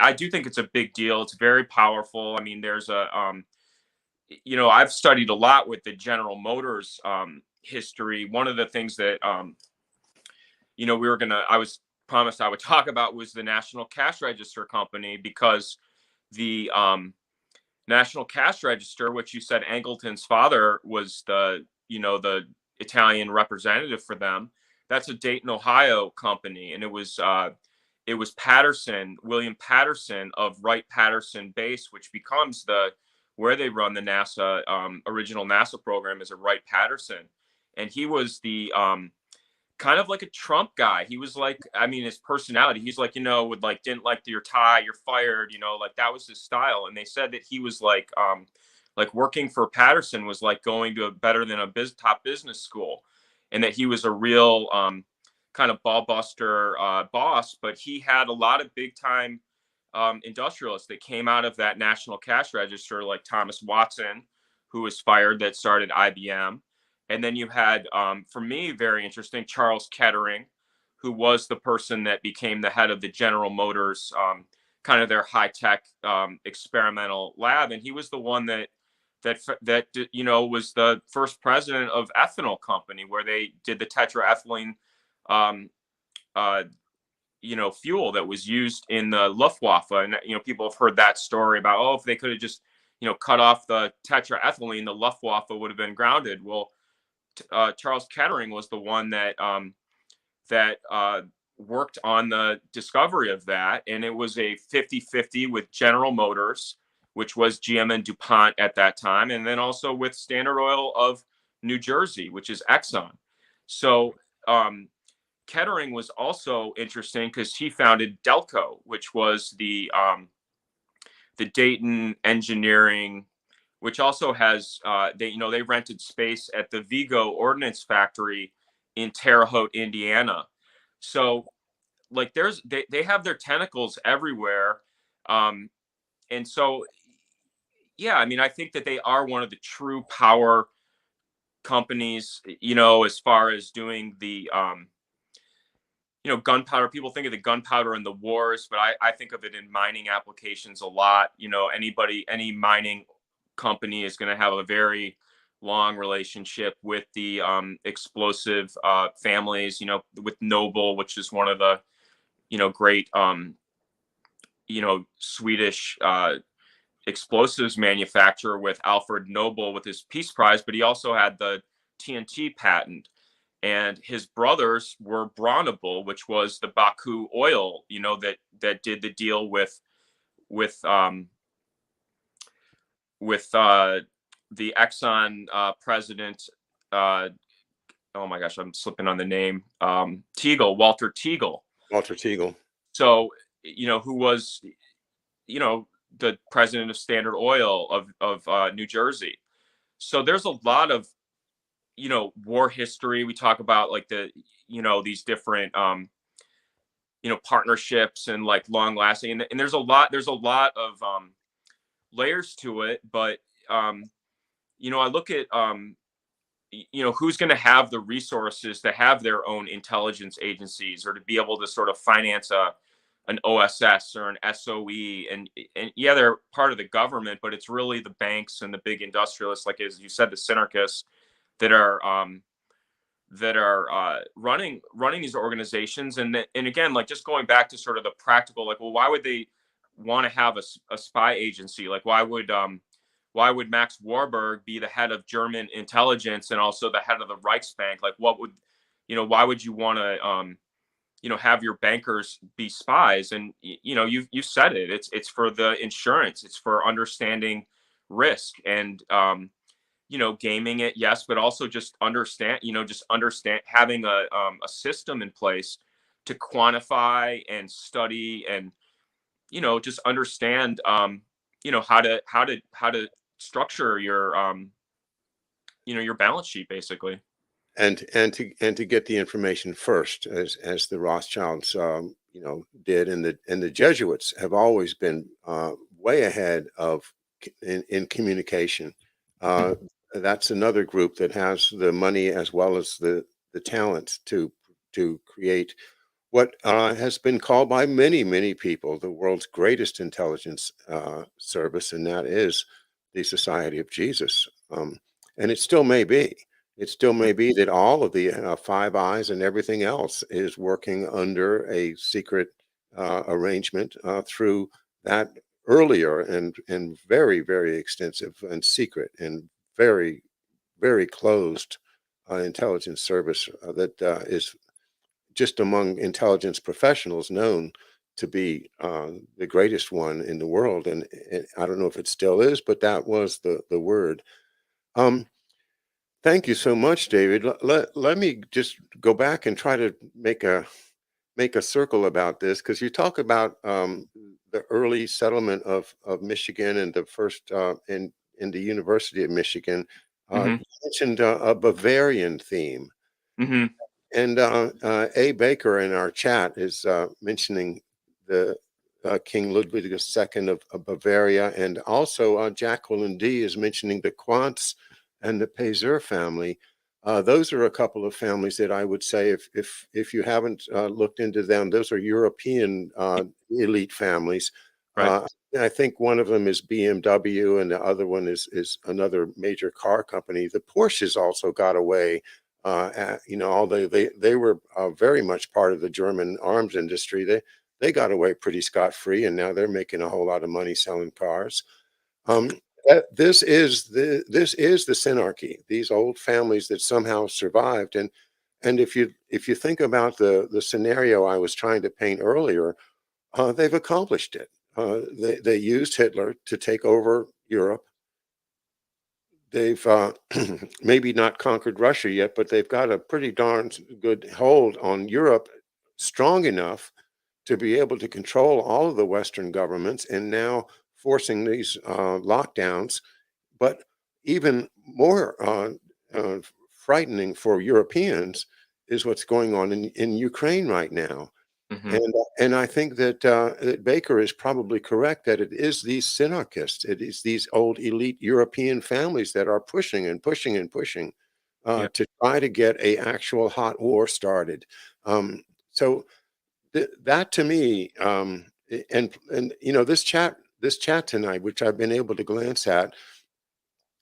I do think it's a big deal. It's very powerful. I mean, there's I've studied a lot with the General Motors history. One of the things that, I was promised I would talk about was the National Cash Register Company, because the National Cash Register, which you said Angleton's father was the Italian representative for them, that's a Dayton, Ohio company. And it was Patterson, William Patterson of Wright-Patterson Base, which becomes where they run the NASA original NASA program, is at Wright-Patterson. And he was the kind of like a Trump guy. He was like, I mean, his personality, he's like, would like, didn't like your tie, you're fired, like that was his style. And they said that he was like working for Patterson was like going to better than a top business school, and that he was a real kind of ball buster boss. But he had a lot of big time industrialists that came out of that National Cash Register, like Thomas Watson, who was fired, that started IBM. And then you had, for me, very interesting, Charles Kettering, who was the person that became the head of the General Motors, kind of their high-tech experimental lab. And he was the one that was the first president of Ethanol Company, where they did the tetraethylene, fuel that was used in the Luftwaffe. And, people have heard that story about, if they could have just, cut off the tetraethylene, the Luftwaffe would have been grounded. Well, Charles Kettering was the one that worked on the discovery of that. And it was a 50-50 with General Motors, which was GM and DuPont at that time. And then also with Standard Oil of New Jersey, which is Exxon. So Kettering was also interesting because he founded Delco, which was the Dayton Engineering, which also has they rented space at the Vigo Ordnance Factory in Terre Haute, Indiana. So like they have their tentacles everywhere. And so yeah, I mean, I think that they are one of the true power companies, as far as doing the gunpowder. People think of the gunpowder in the wars, but I think of it in mining applications a lot. Any mining company is going to have a very long relationship with the explosive families, with Noble, which is one of the, great, Swedish explosives manufacturer, with Alfred Noble with his Peace Prize, but he also had the TNT patent. And his brothers were Bronnable, which was the Baku oil, that did the deal with the Exxon president. Oh my gosh, I'm slipping on the name. Tegel, Walter Tegel. Walter Tegel. So, who was, the president of Standard Oil of New Jersey. So there's a lot of, war history. We talk about like these different, partnerships and like long lasting, and there's a lot of layers to it. But, I look at, who's going to have the resources to have their own intelligence agencies, or to be able to sort of finance an OSS or an SOE. And yeah, they're part of the government, but it's really the banks and the big industrialists, like as you said, the synarchists, that are running these organizations. And again, like just going back to sort of the practical, like, well, why would they want to have a spy agency? Like, why would Max Warburg be the head of German intelligence and also the head of the Reichsbank? Like, why would you want to, have your bankers be spies? And, you said it, it's for the insurance, it's for understanding risk and, gaming it. Yes. But also just understand having a system in place to quantify and study and, just understand, how to structure your, your balance sheet, basically. And to get the information first, as the Rothschilds did, and the Jesuits have always been way ahead of in communication. That's another group that has the money as well as the talent to create what has been called by many people the world's greatest intelligence service, and that is the Society of Jesus. And it still may be. It still may be that all of the Five Eyes and everything else is working under a secret arrangement through that earlier and very extensive and secret and very closed intelligence service that is just among intelligence professionals known to be the greatest one in the world. And I don't know if it still is, but that was the word. Thank you so much, David. Let me just go back and try to make a circle about this, because you talk about the early settlement of Michigan and the first in the University of Michigan. You mentioned a Bavarian theme. Mm-hmm. And A. Baker in our chat is mentioning the King Ludwig II of Bavaria, and also Jacqueline D. is mentioning the Quants and the Peyser family. Those are a couple of families that I would say, if you haven't looked into them, those are European elite families. Right. I think one of them is BMW, and the other one is another major car company. The Porsches also got away. Although they were very much part of the German arms industry, they got away pretty scot-free, and now they're making a whole lot of money selling cars. This is the synarchy, these old families that somehow survived. And if you think about the scenario I was trying to paint earlier, they've accomplished it. They used Hitler to take over Europe. they've maybe not conquered Russia yet, but they've got a pretty darn good hold on Europe, strong enough to be able to control all of the Western governments, and now forcing these lockdowns. But even more uh, frightening for Europeans is what's going on in Ukraine right now. Hmm. And I think that Baker is probably correct that it is these synarchists, it is these old elite European families that are pushing and pushing and pushing Yeah. to try to get a actual hot war started. So that to me, and you know, this chat tonight, which I've been able to glance at,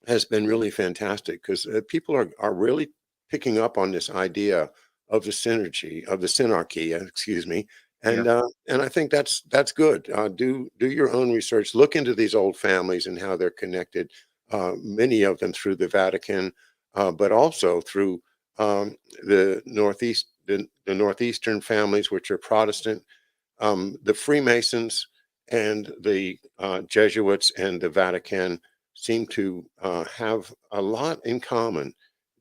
has been really fantastic because people are really picking up on this idea of the synergy of the synarchy, excuse me, Yeah. and I think that's good. Do your own research. Look into these old families and how they're connected. Many of them through the Vatican, but also through the the northeastern families, which are Protestant, the Freemasons and the Jesuits and the Vatican seem to have a lot in common.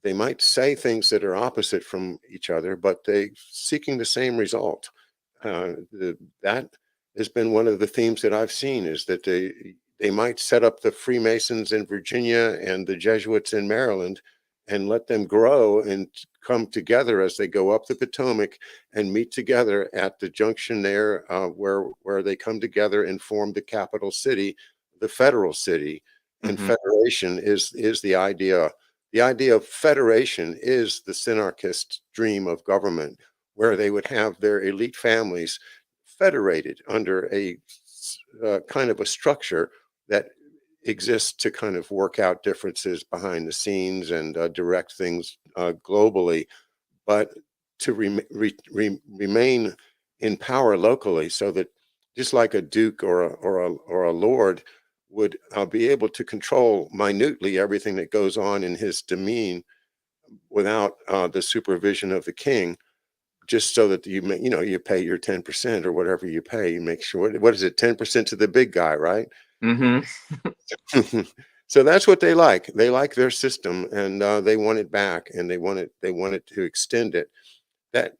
They might say things that are opposite from each other, but they seeking the same result. That has been one of the themes that I've seen is that they might set up the Freemasons in Virginia and the Jesuits in Maryland and let them grow and come together as they go up the Potomac and meet together at the junction there where they come together and form the capital city, the federal city. And Hmm. federation is the idea. The idea of federation is the synarchist dream of government, where they would have their elite families federated under a kind of a structure that exists to kind of work out differences behind the scenes and direct things globally, but to remain in power locally, so that just like a duke or a lord would be able to control minutely everything that goes on in his demesne without the supervision of the king, just so that you pay your 10% or whatever you pay. You make sure, what is it, 10% to the big guy, right? Hmm. So that's what they like. They like their system, and they want it back, and they want it to extend it. That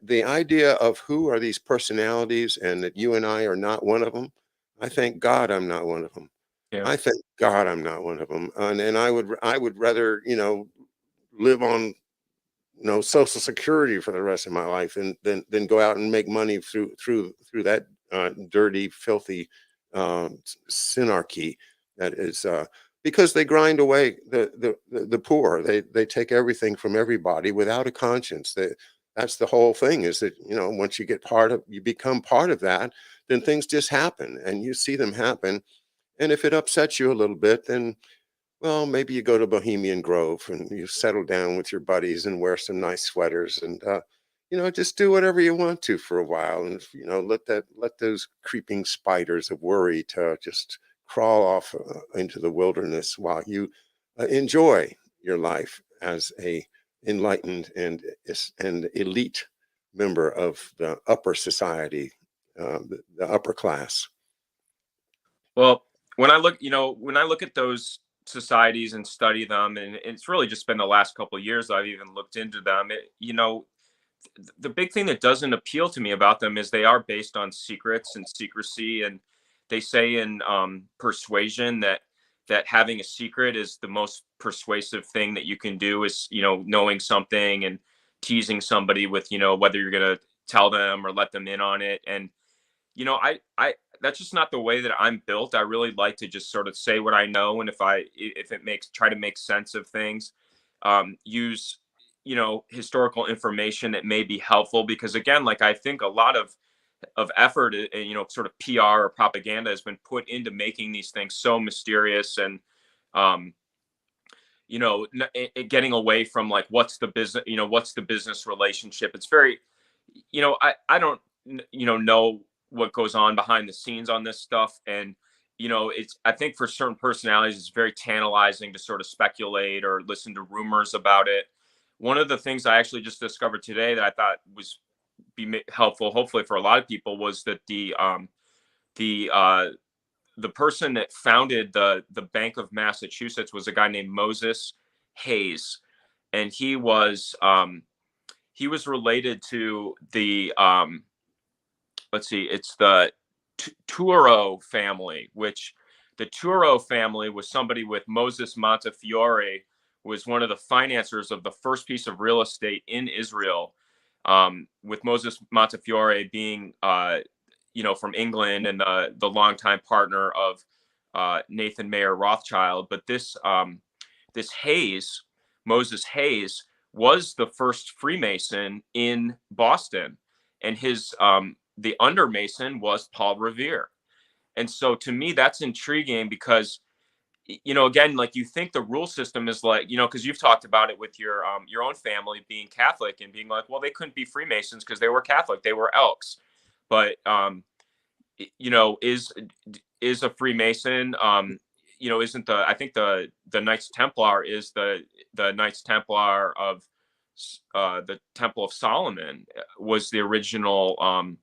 the idea of who are these personalities, and that you and I are not one of them. I thank God I'm not one of them. Yeah. I thank God I'm not one of them. And I would rather live on Social Security for the rest of my life, and then go out and make money through that dirty, filthy synarchy that is. Because they grind away the poor. They take everything from everybody without a conscience. That's the whole thing. Is that once you become part of that, then things just happen, and you see them happen. And if it upsets you a little bit, then well, maybe you go to Bohemian Grove and you settle down with your buddies and wear some nice sweaters, and just do whatever you want to for a while, and let those creeping spiders of worry to just crawl off into the wilderness while you enjoy your life as a enlightened and elite member of the upper society, the upper class. Well, when I look at those societies and study them, and it's really just been the last couple of years I've even looked into them. The big thing that doesn't appeal to me about them is they are based on secrets and secrecy, and they say in persuasion that having a secret is the most persuasive thing that you can do, is knowing something and teasing somebody with whether you're going to tell them or let them in on it. And I that's just not the way that I'm built. I really like to just sort of say what I know, and if it makes try to make sense of things, use historical information that may be helpful, because again, like, I think a lot of effort, sort of PR or propaganda has been put into making these things so mysterious, and um getting away from, like, what's the business relationship. It's very, I don't know what goes on behind the scenes on this stuff. And it's, I think, for certain personalities it's very tantalizing to sort of speculate or listen to rumors about it. One of the things I actually just discovered today that I thought was helpful, hopefully for a lot of people, was that the the person that founded the Bank of Massachusetts was a guy named Moses Hayes, and he was related to the let's see, it's the Turo family, which the Turo family was somebody with Moses Montefiore, was one of the financiers of the first piece of real estate in Israel, with Moses Montefiore being, from England and the longtime partner of Nathan Mayer Rothschild. But this Hayes, Moses Hayes, was the first Freemason in Boston, and his the undermason was Paul Revere. And so to me, that's intriguing because, again, like, you think the rule system is like, because you've talked about it with your own family being Catholic and being like, well, they couldn't be Freemasons because they were Catholic, they were Elks. But is a Freemason, isn't I think the Knights Templar is the Knights Templar of the Temple of Solomon was the original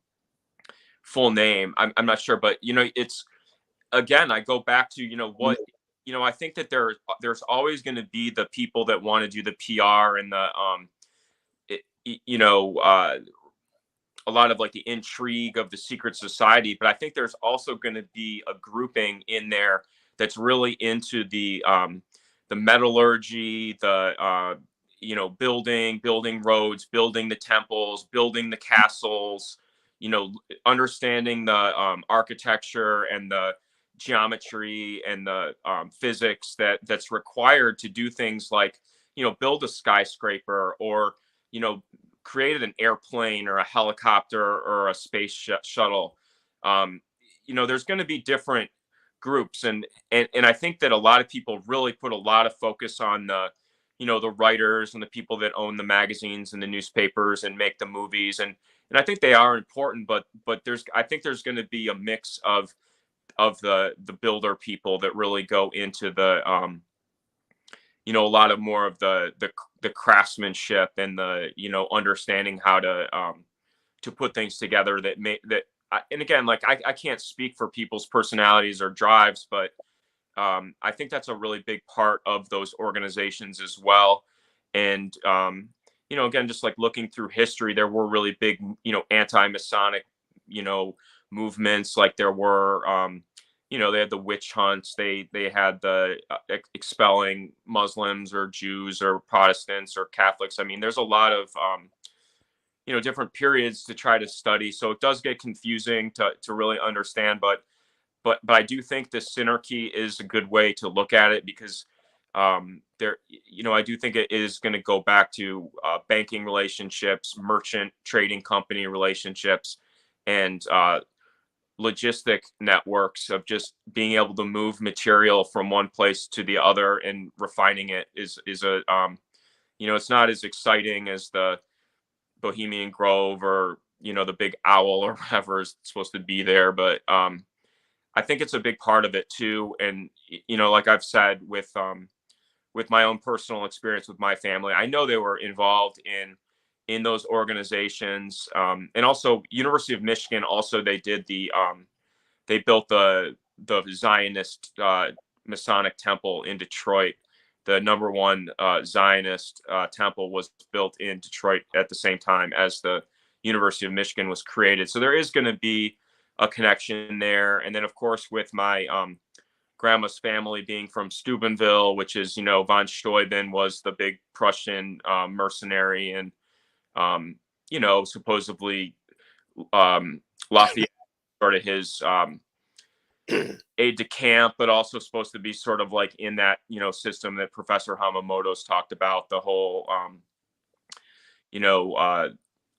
full name. I'm not sure, but it's, again, I go back to what I think that there's always going to be the people that want to do the PR and the a lot of like the intrigue of the secret society, but I think there's also going to be a grouping in there that's really into the metallurgy, the building roads, building the temples, building the castles, understanding the architecture and the geometry and the physics that's required to do things like build a skyscraper, or created an airplane or a helicopter or a space shuttle. There's going to be different groups, and I think that a lot of people really put a lot of focus on the writers and the people that own the magazines and the newspapers and make the movies, and I think they are important, but I think there's going to be a mix of the builder people that really go into the a lot of more of the craftsmanship and the understanding how to put things together and again, like, I can't speak for people's personalities or drives, but I think that's a really big part of those organizations as well. And again, just like looking through history, there were really big anti-Masonic movements. Like there were they had the witch hunts, they had the expelling Muslims or Jews or Protestants or Catholics. I mean, there's a lot of different periods to try to study, so it does get confusing to really understand, but I do think the synarchy is a good way to look at it, because I do think it is going to go back to banking relationships, merchant trading company relationships, and logistic networks of just being able to move material from one place to the other, and refining it is a it's not as exciting as the Bohemian Grove or the big owl or whatever is supposed to be there, but I think it's a big part of it too. And like I've said, with my own personal experience with my family, I know they were involved in those organizations, and also University of Michigan. Also, they did they built the Zionist Masonic temple in Detroit. The number one Zionist temple was built in Detroit at the same time as the University of Michigan was created. So there is going to be a connection there. And then, of course, with my grandma's family being from Steubenville, which is, von Steuben was the big Prussian mercenary, and, supposedly Lafayette, sort of his aide de camp, but also supposed to be sort of like in that, system that Professor Hamamoto's talked about, the whole,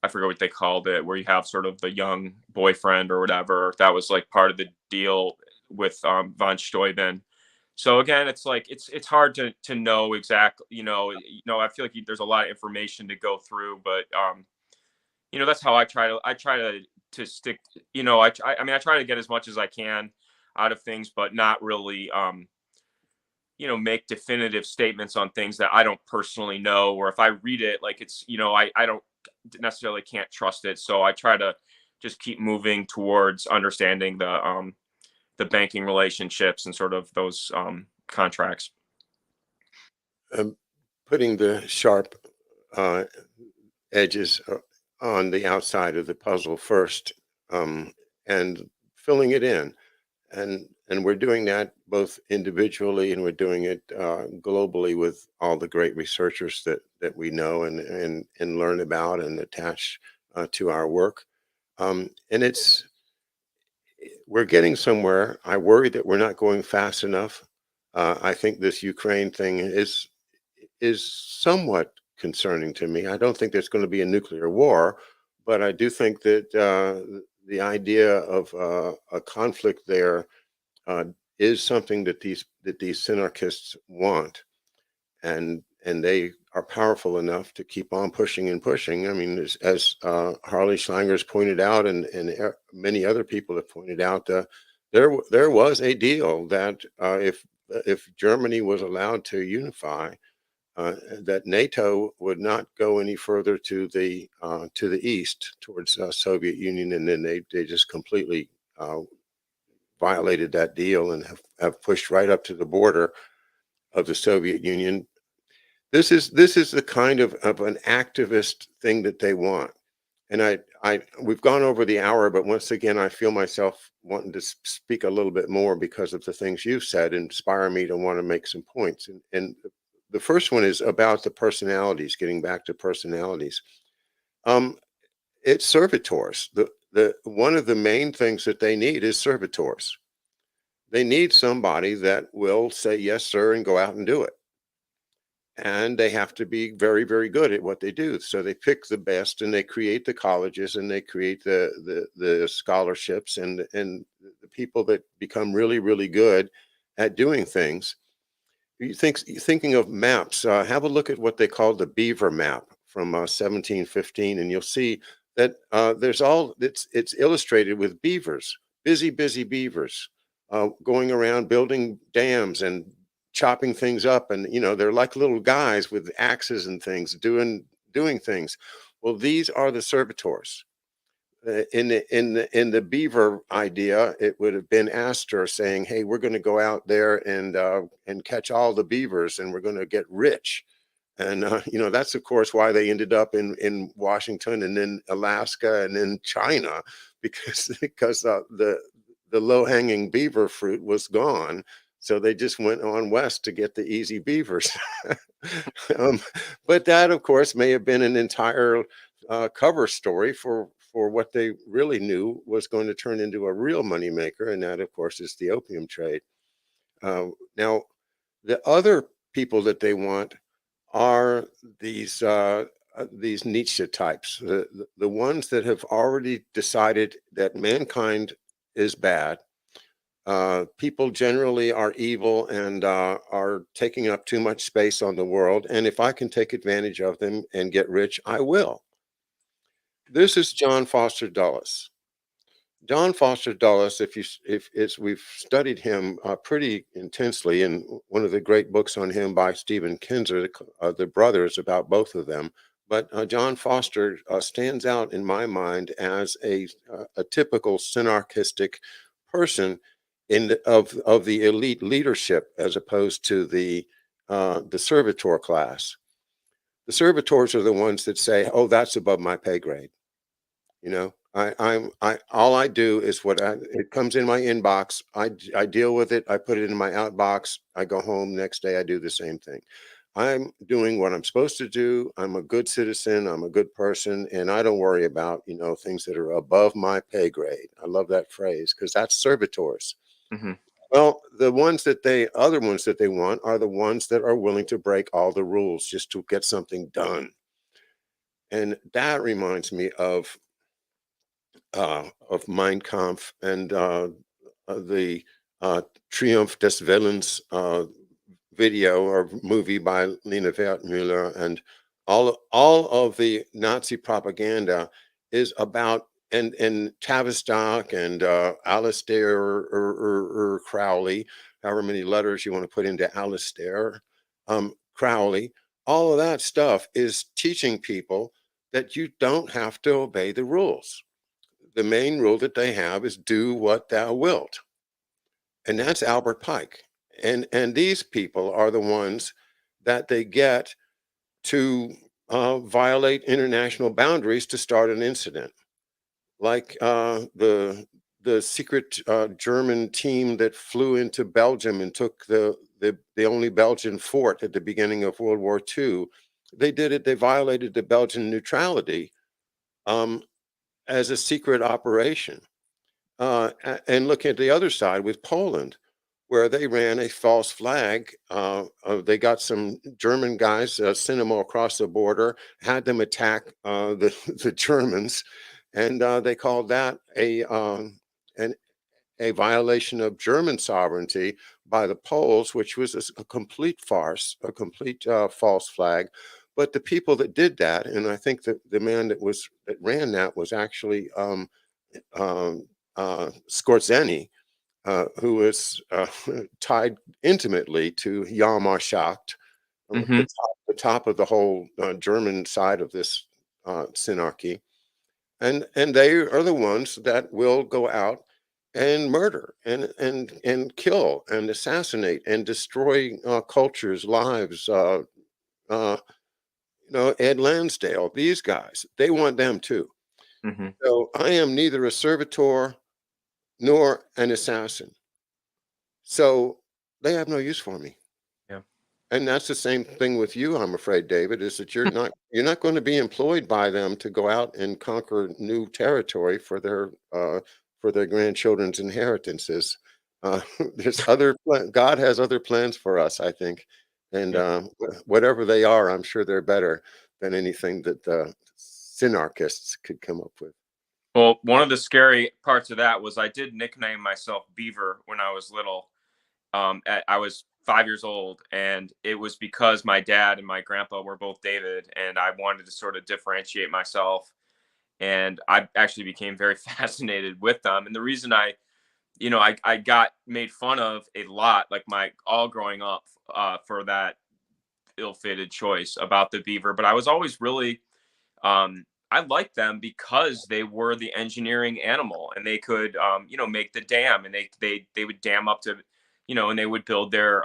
I forget what they called it, where you have sort of the young boyfriend or whatever. That was like part of the deal with von Steuben. So again, it's like it's hard to know exactly. I feel like there's a lot of information to go through, but that's how I try to stick. I try to get as much as I can out of things, but not really make definitive statements on things that I don't personally know, or if I read it, like it's I don't necessarily can't trust it. So I try to just keep moving towards understanding the the banking relationships and sort of those contracts. Putting the sharp uh, edges on the outside of the puzzle first, and filling it in. And we're doing that both individually, and we're doing it globally with all the great researchers that we know and learn about and attach to our work. And we're getting somewhere. I worry that we're not going fast enough. I think this Ukraine thing is somewhat concerning to me. I don't think there's going to be a nuclear war, but I do think that the idea of a conflict there uh, is something that these synarchists want, and they are powerful enough to keep on pushing and pushing. I mean, as Harley Schlanger's pointed out, and many other people have pointed out, there was a deal that if Germany was allowed to unify, that NATO would not go any further to the east towards Soviet Union, and then they just completely violated that deal and have pushed right up to the border of the Soviet Union. This is the kind of an activist thing that they want. And we've gone over the hour, but once again, I feel myself wanting to speak a little bit more because of the things you've said inspire me to want to make some points. And the first one is about the personalities, getting back to personalities. It's servitors. The one of the main things that they need is servitors. They need somebody that will say yes, sir, and go out and do it. And they have to be very, very good at what they do. So they pick the best, and they create the colleges, and they create the scholarships, and the people that become really, really good at doing things. Thinking of maps, have a look at what they call the beaver map from 1715, and you'll see that it's illustrated with beavers, busy beavers, going around building dams and chopping things up, and they're like little guys with axes and things doing things. Well, these are the servitors. In the beaver idea, it would have been Astrs saying, "Hey, we're going to go out there and catch all the beavers, and we're going to get rich." And that's of course why they ended up in Washington, and then Alaska, and then China, because the low hanging beaver fruit was gone. So they just went on west to get the easy beavers. But that, of course, may have been an entire cover story for what they really knew was going to turn into a real moneymaker, and that, of course, is the opium trade. Now, the other people that they want are these Nietzsche types, the ones that have already decided that mankind is bad. People generally are evil and are taking up too much space on the world. And if I can take advantage of them and get rich, I will. This is John Foster Dulles. John Foster Dulles, if we've studied him pretty intensely, and one of the great books on him by Stephen Kinzer, the brothers, about both of them. But John Foster stands out in my mind as a typical synarchistic person of the elite leadership, as opposed to the servitor class. The servitors are the ones that say, "Oh, that's above my pay grade." I all I do is it comes in my inbox. I deal with it. I put it in my outbox. I go home. Next day, I do the same thing. I'm doing what I'm supposed to do. I'm a good citizen. I'm a good person, and I don't worry about things that are above my pay grade. I love that phrase because that's servitors. Mm-hmm. Well, other ones that they want are the ones that are willing to break all the rules just to get something done. And that reminds me of Mein Kampf and the Triumph des Willens video or movie by Lena Wertmüller, and all of the Nazi propaganda is about, and Tavistock and Alistair or Crowley, however many letters you want to put into Alistair, Crowley, all of that stuff is teaching people that you don't have to obey the rules. The main rule that they have is do what thou wilt. and that's Albert Pike. And these people are the ones that they get to violate international boundaries to start an incident, like the secret German team that flew into Belgium and took the only Belgian fort at the beginning of World War II. They did it. They violated the Belgian neutrality um, as a secret operation. And look at the other side with Poland, where they ran a false flag. They got some German guys, sent them across the border, had them attack the Germans, and they called that an, a violation of German sovereignty by the Poles, which was a complete farce, a complete false flag. But the people that did that, and I think that the man that ran that was actually Skorzeny, who was tied intimately to Yarmarschaft, Hmm. the top of the whole German side of this synarchy. And they are the ones that will go out and murder and kill and assassinate and destroy cultures, lives. Uh, Ed Lansdale, these guys, they want them too. Hmm. So I am neither a servitor nor an assassin. So they have no use for me. Yeah. And that's the same thing with you, I'm afraid, David, is that you're not going to be employed by them to go out and conquer new territory for their grandchildren's inheritances. There's God has other plans for us, I think. And Yeah. whatever they are, I'm sure they're better than anything that synarchists could come up with. Well, one of the scary parts of that was I did nickname myself Beaver when I was little. I was 5 years old, and it was because my dad and my grandpa were both David, and I wanted to sort of differentiate myself. And I actually became very fascinated with them. And the reason I got made fun of a lot, like my all growing up, for that ill-fated choice about the beaver. But I was always really I liked them because they were the engineering animal, and they could make the dam, and they would dam up to, and they would build their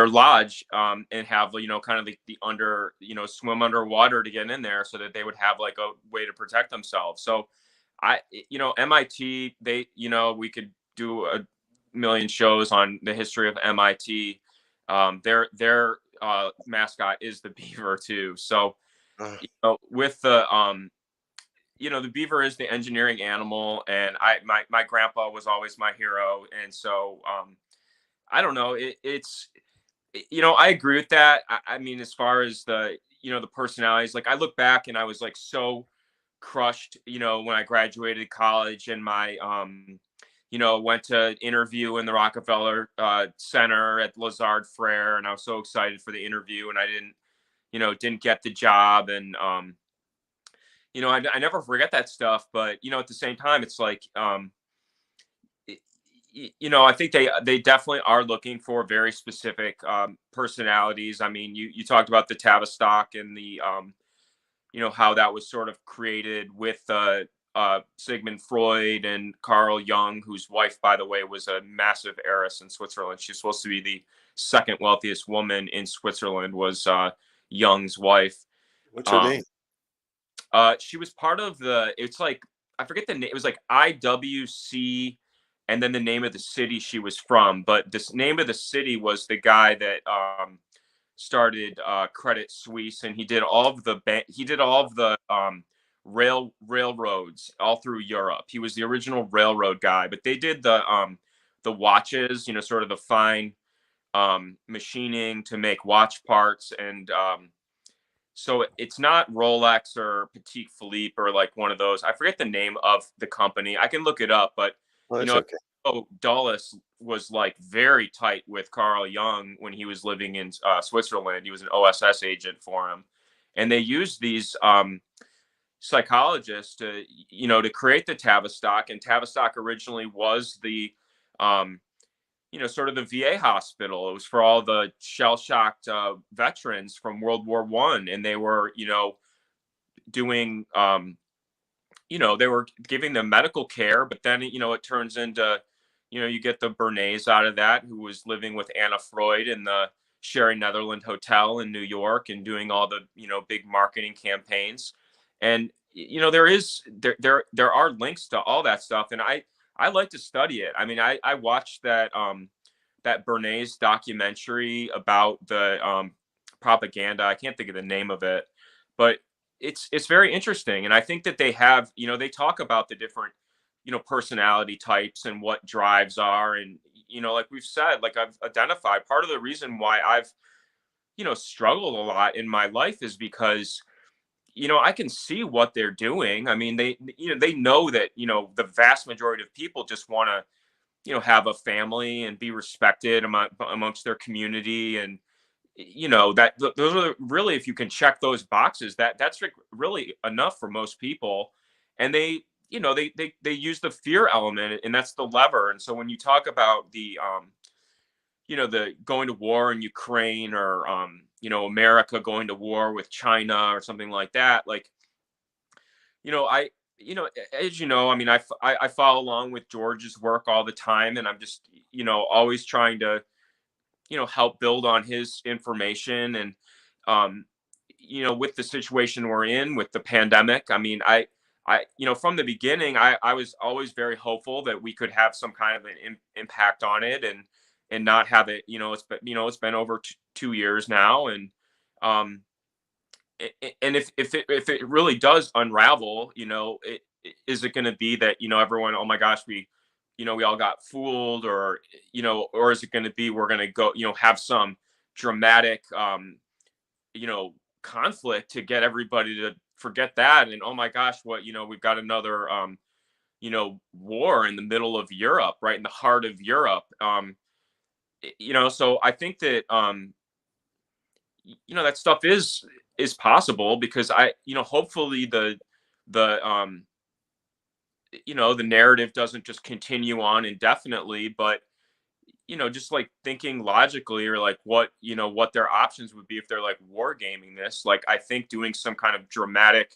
lodge, and have, kind of the under, swim underwater to get in there, so that they would have like a way to protect themselves. So MIT, we could do a million shows on the history of MIT. Their mascot is the beaver too. So Uh, with the beaver is the engineering animal, and my grandpa was always my hero. And so I don't know, I agree with that. I mean, as far as the personalities, like I look back and I was like so crushed, when I graduated college, and my went to interview in the Rockefeller Center at Lazard Frere, and I was so excited for the interview, and I didn't get the job. And I never forget that stuff. But at the same time, it's like, I think they definitely are looking for very specific personalities. I mean, you talked about the Tavistock, and the how that was sort of created with Sigmund Freud and Carl Jung, whose wife, by the way, was a massive heiress in Switzerland. She's supposed to be the second wealthiest woman in Switzerland, was Jung's wife. what's her Um, name? she was part of it's like, I forget the name. It was like IWC, and then the name of the city she was from. But this name of the city was the guy that started Credit Suisse, and he did all of the railroads all through Europe. He was the original railroad guy. But they did the watches, sort of the fine machining to make watch parts. And so it's not Rolex or Petit Philippe or like one of those. I forget the name of the company. I can look it up. But Oh, you that's know, okay. Dulles was like very tight with Carl Jung when he was living in Switzerland. He was an OSS agent for him, and they used these psychologists to create the Tavistock. And Tavistock originally was the um, sort of the VA hospital. It was for all the shell-shocked veterans from World War One, and they were, doing, they were giving them medical care. But then, it turns into, you get the Bernays out of that, who was living with Anna Freud in the Sherry Netherland Hotel in New York and doing all the, big marketing campaigns. And, there are links to all that stuff. And I like to study it. I mean, I watched that Bernays documentary about the propaganda. I can't think of the name of it, but it's very interesting. And I think that they have, they talk about the different, personality types and what drives are. And, like we've said, like I've identified, part of the reason why I've, struggled a lot in my life is because, I can see what they're doing. I mean, they know that, the vast majority of people just want to, have a family and be respected amongst their community. And, those are really, if you can check those boxes, that's like really enough for most people. And they use the fear element, and that's the lever. And so when you talk about the going to war in Ukraine, or America going to war with China or something like that, like, I as I mean, I follow along with George's work all the time, and I'm just always trying to help build on his information. And um with the situation we're in with the pandemic, I mean, from the beginning, I was always very hopeful that we could have some kind of an impact on it, and not have it, it's been over 2 years now. And um and if it really does unravel, is it going to be that, everyone, oh my gosh, we all got fooled, or is it going to be, we're going to go, have some dramatic you know conflict to get everybody to forget that, and oh my gosh, what, we've got another war in the middle of Europe, right in the heart of Europe. So I think that that stuff is possible, because hopefully the the narrative doesn't just continue on indefinitely. But just like thinking logically, or like what their options would be if they're like wargaming this. Like, I think doing some kind of dramatic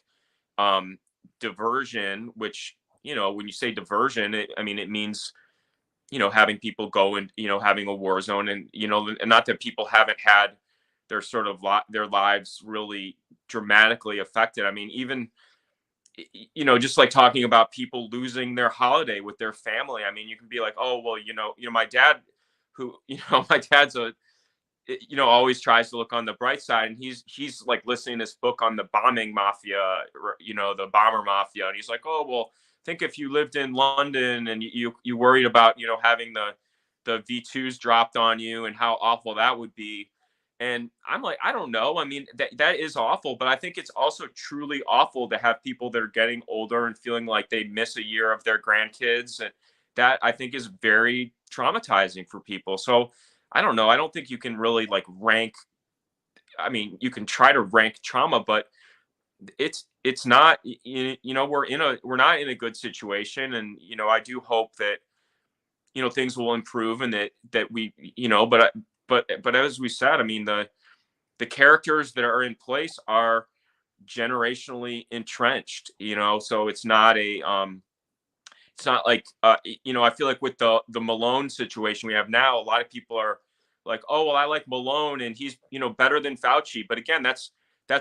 um diversion, which, when you say diversion, I mean, it means having people go and having a war zone. And and not that people haven't had their sort of their lives really dramatically affected. I mean, even just like talking about people losing their holiday with their family. I mean, you can be like, oh well, my dad, who my dad's a always tries to look on the bright side, and he's like listening to this book on the bombing mafia, the bomber mafia. And he's like, oh well, think if you lived in London and you worried about having the V2s dropped on you, and how awful that would be. And I'm like, I don't know. I mean, that is awful, but I think it's also truly awful to have people that are getting older and feeling like they miss a year of their grandkids. And that, I think, is very traumatizing for people. So I don't know. I don't think you can really like rank. I mean, you can try to rank trauma, but it's not. We're not in a good situation. And I do hope that things will improve, and that we but as we said, I mean, the characters that are in place are generationally entrenched. So it's not like I feel like with the Malone situation we have now, a lot of people are like, oh well, I like Malone and he's better than Fauci. But again, that's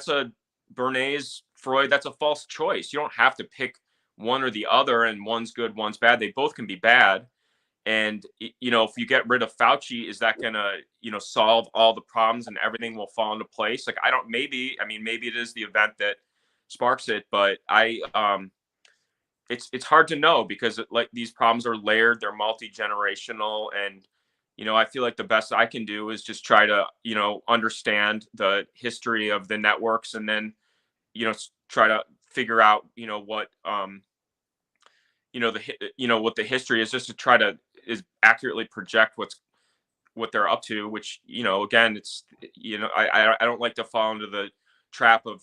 a Bernays, Freud, that's a false choice. You don't have to pick one or the other, and one's good, one's bad. They both can be bad. And if you get rid of Fauci, is that gonna solve all the problems and everything will fall into place? Like, I don't. Maybe, I mean, maybe it is the event that sparks it, but it's hard to know, because like, these problems are layered, they're multi-generational. And I feel like the best I can do is just try to understand the history of the networks, and then try to figure out what what the history is, just to try to is accurately project what they're up to. Which again, it's I don't like to fall into the trap of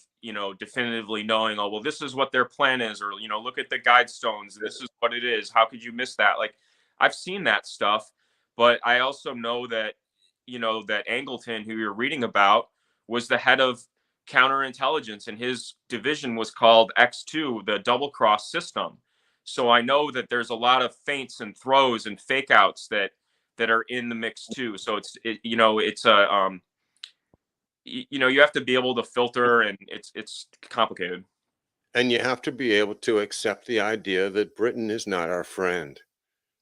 definitively knowing, oh well, this is what their plan is, or look at the guidestones, this is what it is, how could you miss that? Like, I've seen that stuff, but I also know that that Angleton, who you're reading about, was the head of counterintelligence, and his division was called X2, the double cross system. So I know that there's a lot of feints and throws and fake outs that are in the mix too. So it's a you have to be able to filter, and it's complicated. And you have to be able to accept the idea that Britain is not our friend.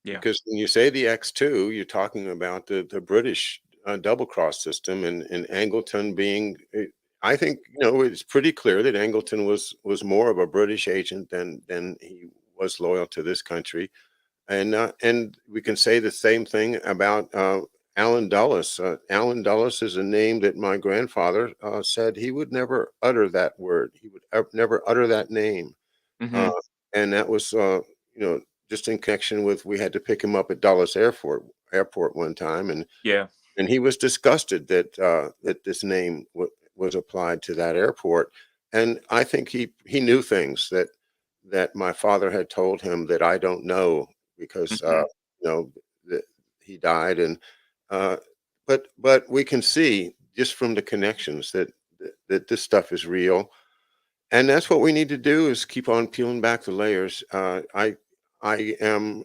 Yeah. Because when you say the X2, you're talking about the British double cross system, and Angleton being. I think it's pretty clear that Angleton was more of a British agent than he was loyal to this country, and we can say the same thing about Alan Dulles. Alan Dulles is a name that my grandfather said he would never utter that word. He would never utter that name. Uh, Hmm. and that was, just in connection with we had to pick him up at Dulles Airport one time, Yeah. and he was disgusted that this name was applied to that airport. And I think he knew things that my father had told him that I don't know because Hmm. you know that he died, and uh, but we can see just from the connections that this stuff is real, and that's what we need to do is keep on peeling back the layers. I am,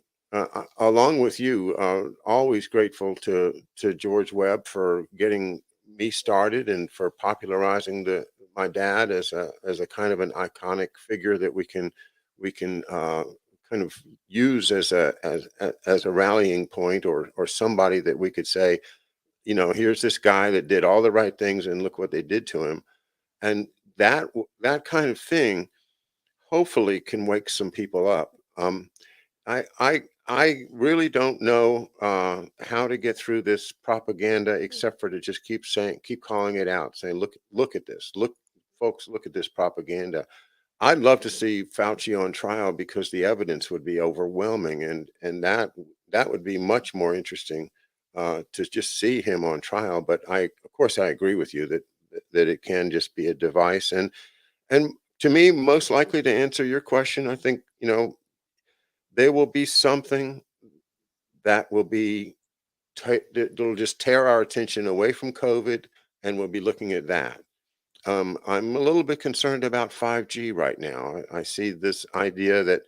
along with you, always grateful to George Webb for getting me started and for popularizing the my dad as a kind of an iconic figure that we can kind of use as a rallying point, or somebody that we could say, here's this guy that did all the right things and look what they did to him. And that kind of thing hopefully can wake some people up. I really don't know how to get through this propaganda except for to just keep calling it out, saying, look at this, look, folks, look at this propaganda. I'd love to see Fauci on trial because the evidence would be overwhelming, and that would be much more interesting to just see him on trial. But of course, I agree with you that it can just be a device, and to me, most likely to answer your question, I think there will be something that will be that'll just tear our attention away from COVID, and we'll be looking at that. I'm a little bit concerned about 5G right now. I see this idea that,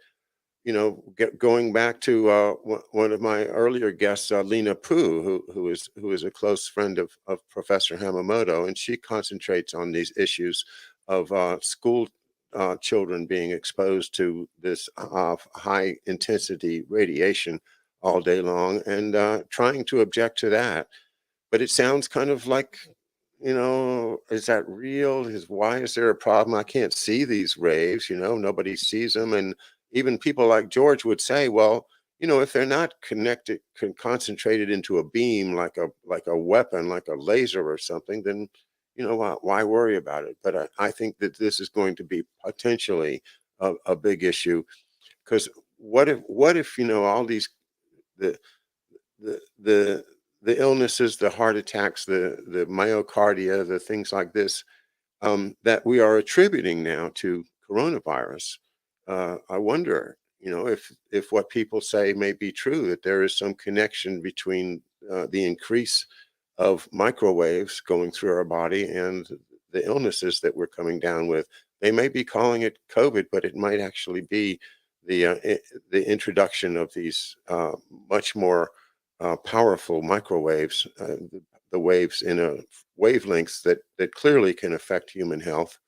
going back to one of my earlier guests, Lena Poo, who is a close friend of Professor Hamamoto, and she concentrates on these issues of school children being exposed to this high intensity radiation all day long, and trying to object to that. But it sounds kind of like, is that real? Why is there a problem? I can't see these rays, nobody sees them. And even people like George would say, well, if they're not concentrated into a beam like a weapon, like a laser or something, then why worry about it? But I think that this is going to be potentially a big issue, because what if all these the the the illnesses, the heart attacks, the myocardia, the things like this, that we are attributing now to coronavirus. I wonder, if what people say may be true, that there is some connection between the increase of microwaves going through our body and the illnesses that we're coming down with. They may be calling it COVID, but it might actually be the introduction of these much more powerful microwaves, the waves in a wavelengths that clearly can affect human health.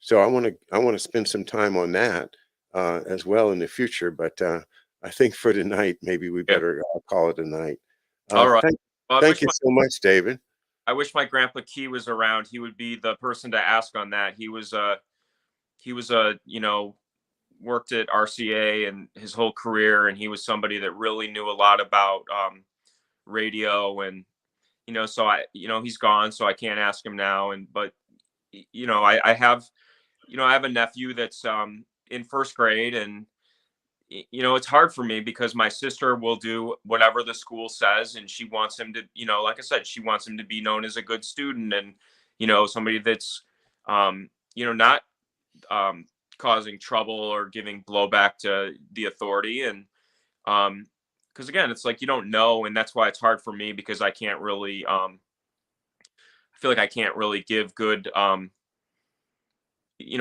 So I want to spend some time on that as well in the future. But I think for tonight, maybe we Yeah. better call it a night. All right. Thank Well, thank you so much, David. I wish my grandpa Key was around. He would be the person to ask on that. He was worked at RCA and his whole career, and he was somebody that really knew a lot about radio. And so he's gone, so I can't ask him now. And but I have a nephew that's in first grade, and it's hard for me because my sister will do whatever the school says, and she wants him to, like I said, she wants him to be known as a good student, and somebody that's not um causing trouble or giving blowback to the authority. And because again, it's like you don't know, and that's why it's hard for me, because I can't really I feel like I can't really give good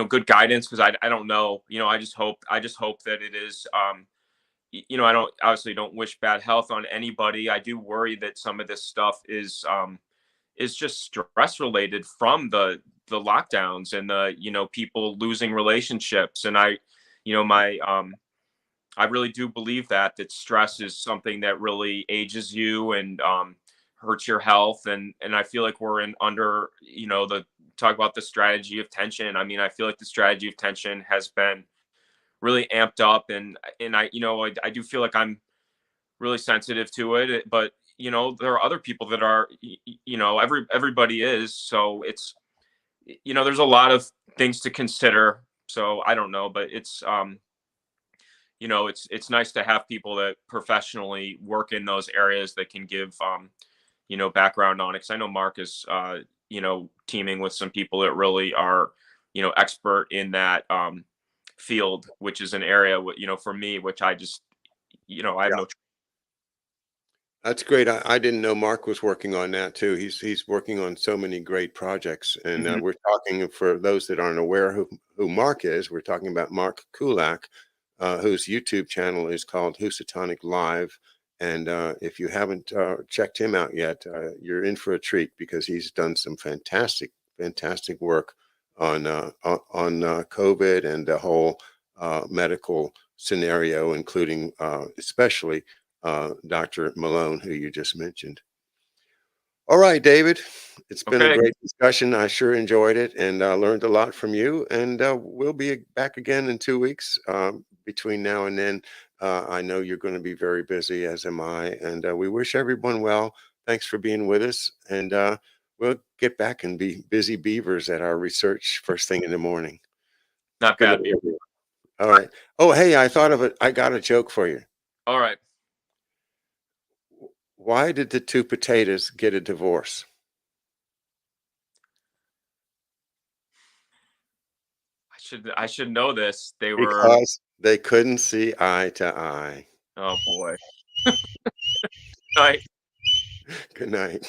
good guidance, because I don't know. I just hope that it is. I don't obviously don't wish bad health on anybody. I do worry that some of this stuff is just stress related from the lockdowns and the people losing relationships. And my I really do believe that stress is something that really ages you and hurts your health. And I feel like we're in under the talk about the strategy of tension. I mean, I feel like the strategy of tension has been really amped up, and I do feel like I'm really sensitive to it. But there are other people that are, everybody is. So it's, there's a lot of things to consider. So I don't know, but it's nice to have people that professionally work in those areas that can give background on it. Because I know Mark is teaming with some people that really are expert in that field, which is an area for me, which I just I have Yeah. no. That's great. I didn't know Mark was working on that too. He's working on so many great projects, and Mhm. we're talking, for those that aren't aware who Mark is. We're talking about Mark Kulak, whose YouTube channel is called Housatonic Live. And if you haven't checked him out yet, you're in for a treat, because he's done some fantastic work on COVID and the whole medical scenario, including especially Dr. Malone, who you just mentioned. All right, David, it's been a Okay. great discussion. I sure enjoyed it, and learned a lot from you. And we'll be back again in 2 weeks. Between now and then, I know you're going to be very busy, as am I. And we wish everyone well. Thanks for being with us. And we'll get back and be busy beavers at our research first thing in the morning. Not Good night, bad, Beaver. everyone. All right. Oh, hey, I thought of it. I got a joke for you. All right. Why did the two potatoes get a divorce? I should know this. They were. Because they couldn't see eye to eye. Oh boy. All right. Good night.